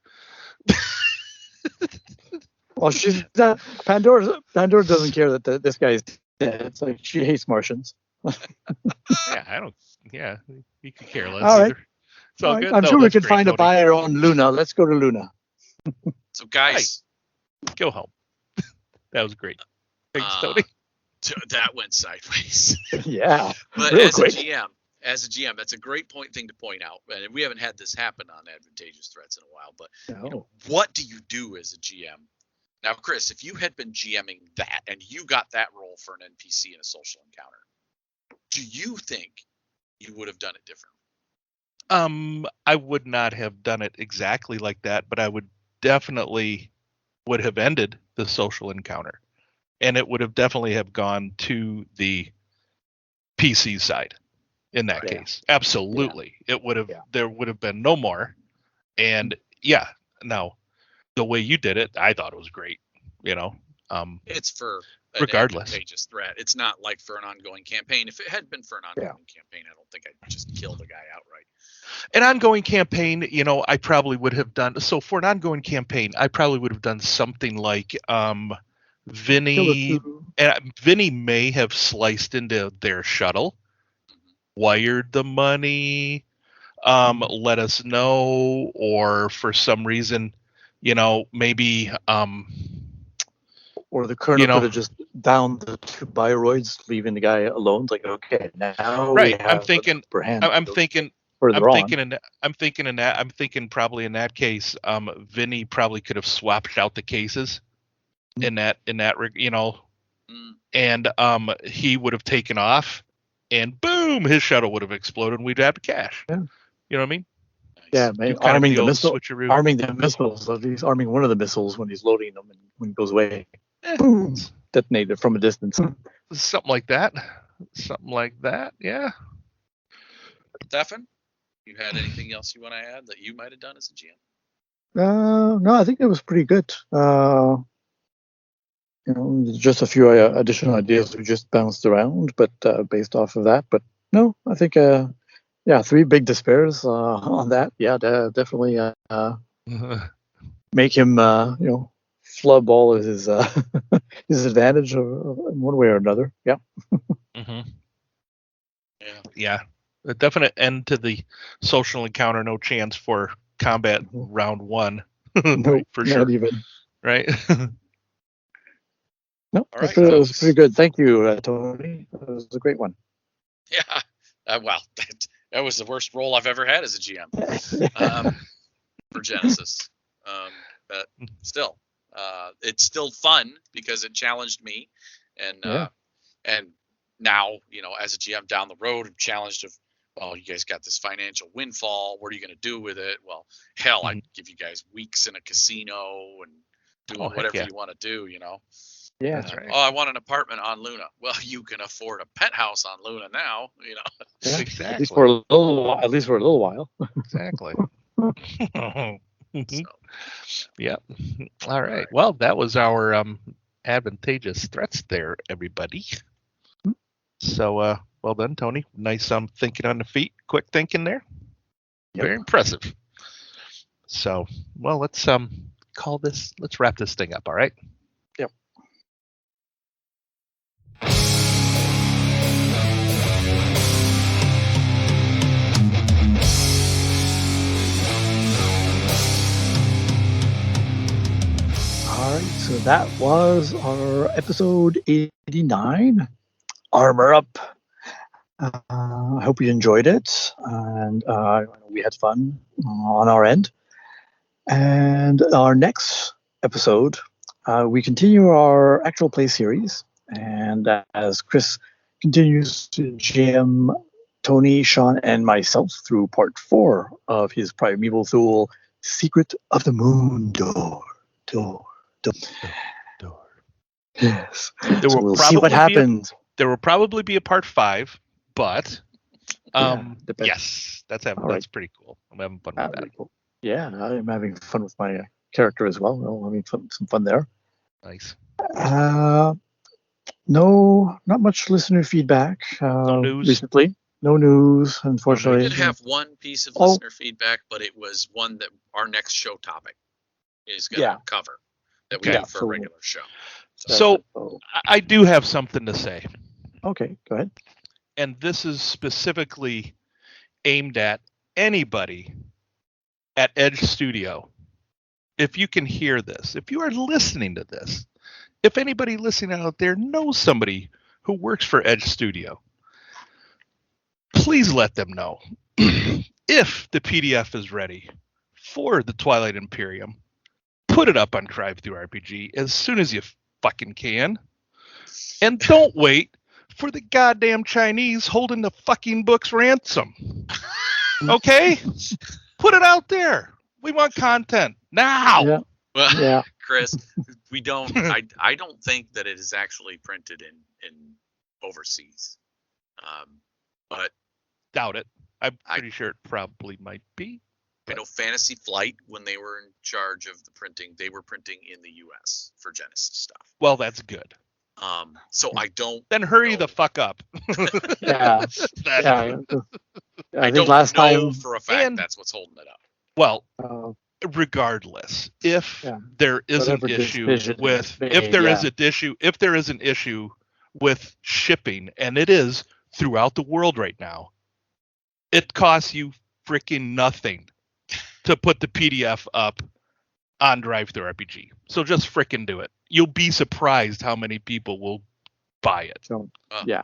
Well, she's not, Pandora doesn't care that this guy's dead. It's like she hates Martians. Yeah, I don't. Yeah, you could care less All right. either. It's all good. I'm No, sure we that's can great, find a Tony. buyer on Luna. Let's go to Luna. So guys, Go home. That was great. Thanks, Uh, Tony. that went sideways. Yeah. But Real as quick. a GM, that's a great thing to point out. And we haven't had this happen on Advantageous Threats in a while. But No. what do you do as a GM? Now, Chris, if you had been GMing that and you got that role for an NPC in a social encounter, do you think you would have done it differently? I would not have done it exactly like that, but I would definitely would have ended the social encounter, and it would have definitely have gone to the PC side in that Yeah. case. Absolutely, it would have. Yeah. There would have been no more, and yeah. Now, the way you did it, I thought it was great. You know, It's for an Regardless. advantageous threat. It's not like for an ongoing campaign. If it had been for an ongoing campaign, I don't think I'd just kill the guy outright. an ongoing campaign, you know, I probably would have done. So for an ongoing campaign, I probably would have done something like Vinny. And Vinny may have sliced into their shuttle, wired the money, let us know, or for some reason, you know, maybe Or the colonel could have just downed the 2 bioroids, leaving the guy alone. It's like, okay, now we right. have I'm thinking probably in that case, Vinny probably could have swapped out the cases in that you know, and he would have taken off, and boom, his shuttle would have exploded, and we'd have cash. Yeah. You know what I mean? Yeah, Do man, kind of arming the old missile, switcheroo. arming the missiles. At least arming one of the missiles when he's loading them, and when he goes away, Eh, boom, detonated from a distance. something like that. Yeah. Stefan, you had anything else you want to add that you might have done as a GM? No, I think it was pretty good. You know, just a few additional ideas we just bounced around, but based off of that. But no, I think 3 big despairs on that. Yeah, definitely make him flub all of his his advantage in one way or another. Yeah. Yeah. A definite end to the social encounter. No chance for combat round 1. No, for not sure. even. Right. No, All right, it was folks. pretty good. Thank you, Tony. That was a great one. Yeah. Wow. That was the worst role I've ever had as a GM for Genesys. But still, it's still fun because it challenged me, and now, you know, as a GM down the road, I'm challenged of, well, you guys got this financial windfall. What are you going to do with it? Well, hell, I'd give you guys weeks in a casino and doing whatever you want to do, you know. Yeah, That's right. Oh, I want an apartment on Luna. Well, you can afford a penthouse on Luna now, you know. yeah. Exactly. At least for a little while. Exactly. So, Yeah. All right. Well, that was our advantageous threats there, everybody. So, well done, Tony. Nice thinking on the feet. Quick thinking there. Yep. Very impressive. So, well, let's wrap this thing up, all right? Yep. All right, so that was our episode 89, Armor Up. I hope you enjoyed it, and we had fun on our end. And our next episode, we continue our actual play series, and as Chris continues to GM Tony, Sean, and myself through part 4 of his Primeval Thule Secret of the Moon Door. Yes. So we'll see what happens. There will probably be a part 5, but Depends. yes, that's All right. pretty cool. I'm having fun with that. Cool. Yeah, I'm having fun with my character as well. Well, having some fun there. Nice. No, not much listener feedback. No news? Recently. No news, unfortunately. We did have one piece of listener feedback, but it was one that our next show topic is going to cover that we do for a regular show. So I do have something to say. Okay, go ahead. And this is specifically aimed at anybody at Edge Studio. If you can hear this, if you are listening to this, if anybody listening out there knows somebody who works for Edge Studio, please let them know. If the PDF is ready for the Twilight Imperium, put it up on DriveThruRPG as soon as you fucking can. And don't wait for the goddamn Chinese holding the fucking books ransom. Okay? Put it out there. We want content now. Yeah. Well, Chris, we don't. I don't think that it is actually printed in overseas. But doubt it. I'm pretty sure it probably might be. I know Fantasy Flight, when they were in charge of the printing, they were printing in the U.S. for Genesys stuff. Well, that's good. So I don't. Then hurry the fuck up. Yeah. I don't last know time for a fact that's what's holding it up. Well, regardless, if there is an issue with if there is an issue with shipping, and it is throughout the world right now, it costs you freaking nothing to put the PDF up on DriveThruRPG. So just freaking do it. You'll be surprised how many people will buy it. So,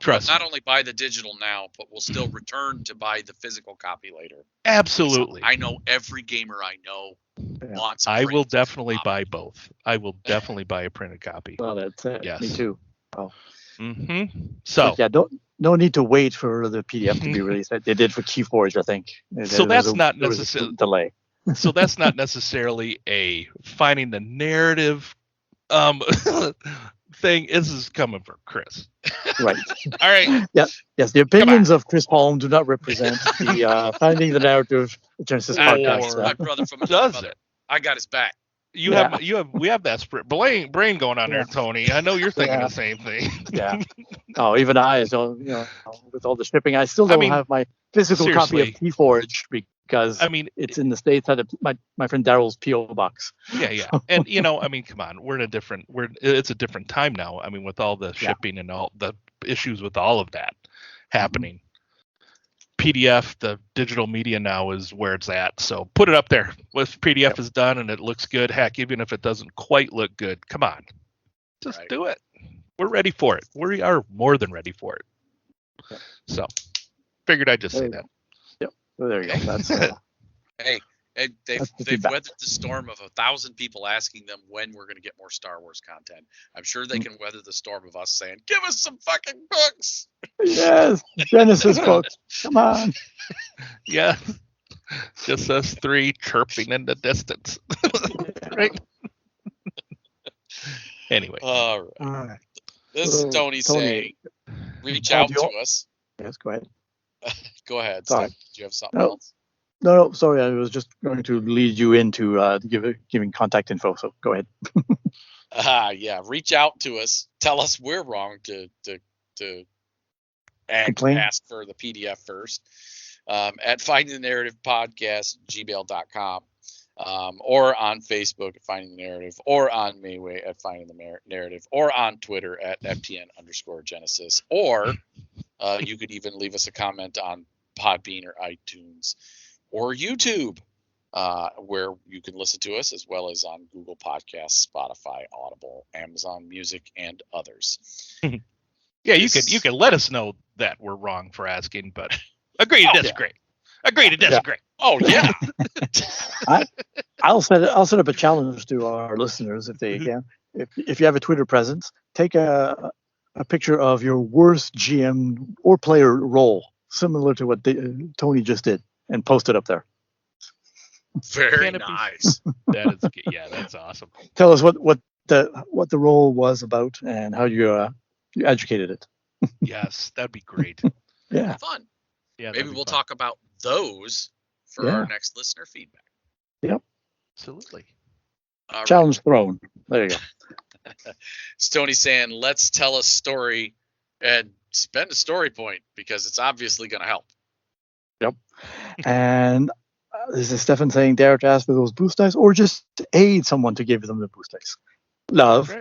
trust not me. only buy the digital now, but will still return to buy the physical copy later. Absolutely. So I know every gamer I know wants. I will definitely buy both. I will definitely buy a printed copy. Well, that's it. Yes. Me too. Oh. So no need to wait for the PDF to be released. They did for Keyforge, I think. So that's not necessarily delay. So that's not necessarily a finding the narrative thing. This is coming from Chris. Right. All right. Yes. The opinions of Chris Holmes do not represent the Finding the Narrative Genesys podcast. My brother from does it? I got his back. We have that brain going on there, Tony. I know you're thinking the same thing. Yeah. Oh, even I, so with all the shipping, I still don't have my physical copy of Keyforge because it's in the States at my friend Daryl's PO box. Yeah. And come on, it's a different time now. I mean, with all the shipping and all the issues with all of that happening. PDF, the digital media now is where it's at. So put it up there. If PDF is done and it looks good, heck, even if it doesn't quite look good, come on. Just do it. We're ready for it. We are more than ready for it. Yep. So figured I'd just say that. Yep. Well, there you go. That's, hey, they've weathered the storm of 1,000 people asking them when we're going to get more Star Wars content. I'm sure they can weather the storm of us saying, "Give us some fucking books." Yes, Genesys books. Come on. Yeah, just us three chirping in the distance. Right. Anyway. All right. This is Tony saying, "Reach out to us." Yes, go ahead. Go ahead. Sorry. Steph. Do you have something else? No, sorry. I was just going to lead you into giving contact info. So go ahead. Reach out to us. Tell us we're wrong to ask for the PDF first. At findingthenarrativepodcast gmail.com, or on Facebook at Finding the Narrative, or on Mayway at Finding the Narrative, or on Twitter at FTN_Genesys, or you could even leave us a comment on Podbean or iTunes or YouTube, where you can listen to us, as well as on Google Podcasts, Spotify, Audible, Amazon Music, and others. Yeah, you can let us know that we're wrong for asking, but agree to disagree. Agree to disagree. Oh yeah. I'll set up a challenge to our listeners if they can. If you have a Twitter presence, take a picture of your worst GM or player role, similar to what Tony just did, and post it up there. Very nice. That is, that's awesome. Tell us what the role was about and how you educated it. Yes, that'd be great. Yeah, fun. Yeah, maybe we'll talk about those for our next listener feedback. Yep, absolutely. Challenge thrown. There you go. Stoney saying, let's tell a story and spend a story point because it's obviously going to help. Yep. And this is Stefan saying, dare to ask for those boost dice or just aid someone to give them the boost dice. Love. That's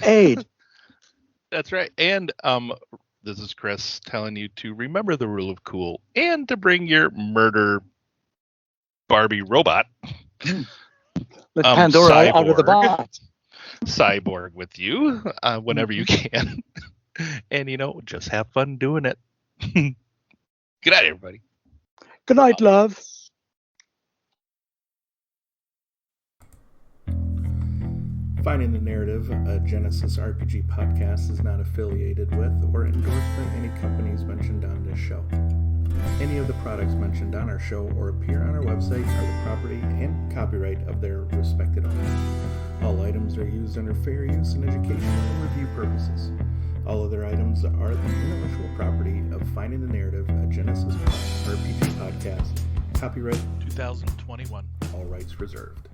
right. Aid. That's right. And this is Chris telling you to remember the rule of cool and to bring your murder Barbie robot. Let Pandora out of the cyborg. box. Cyborg with you whenever you can. And, just have fun doing it. Good night, everybody. Good night, love. Finding the Narrative, a Genesys RPG podcast, is not affiliated with or endorsed by any companies mentioned on this show. Any of the products mentioned on our show or appear on our website are the property and copyright of their respected owners. All items are used under fair use and educational and review purposes. All other items are the intellectual property of Finding the Narrative, a Genesys RPG podcast. Copyright 2021. All rights reserved.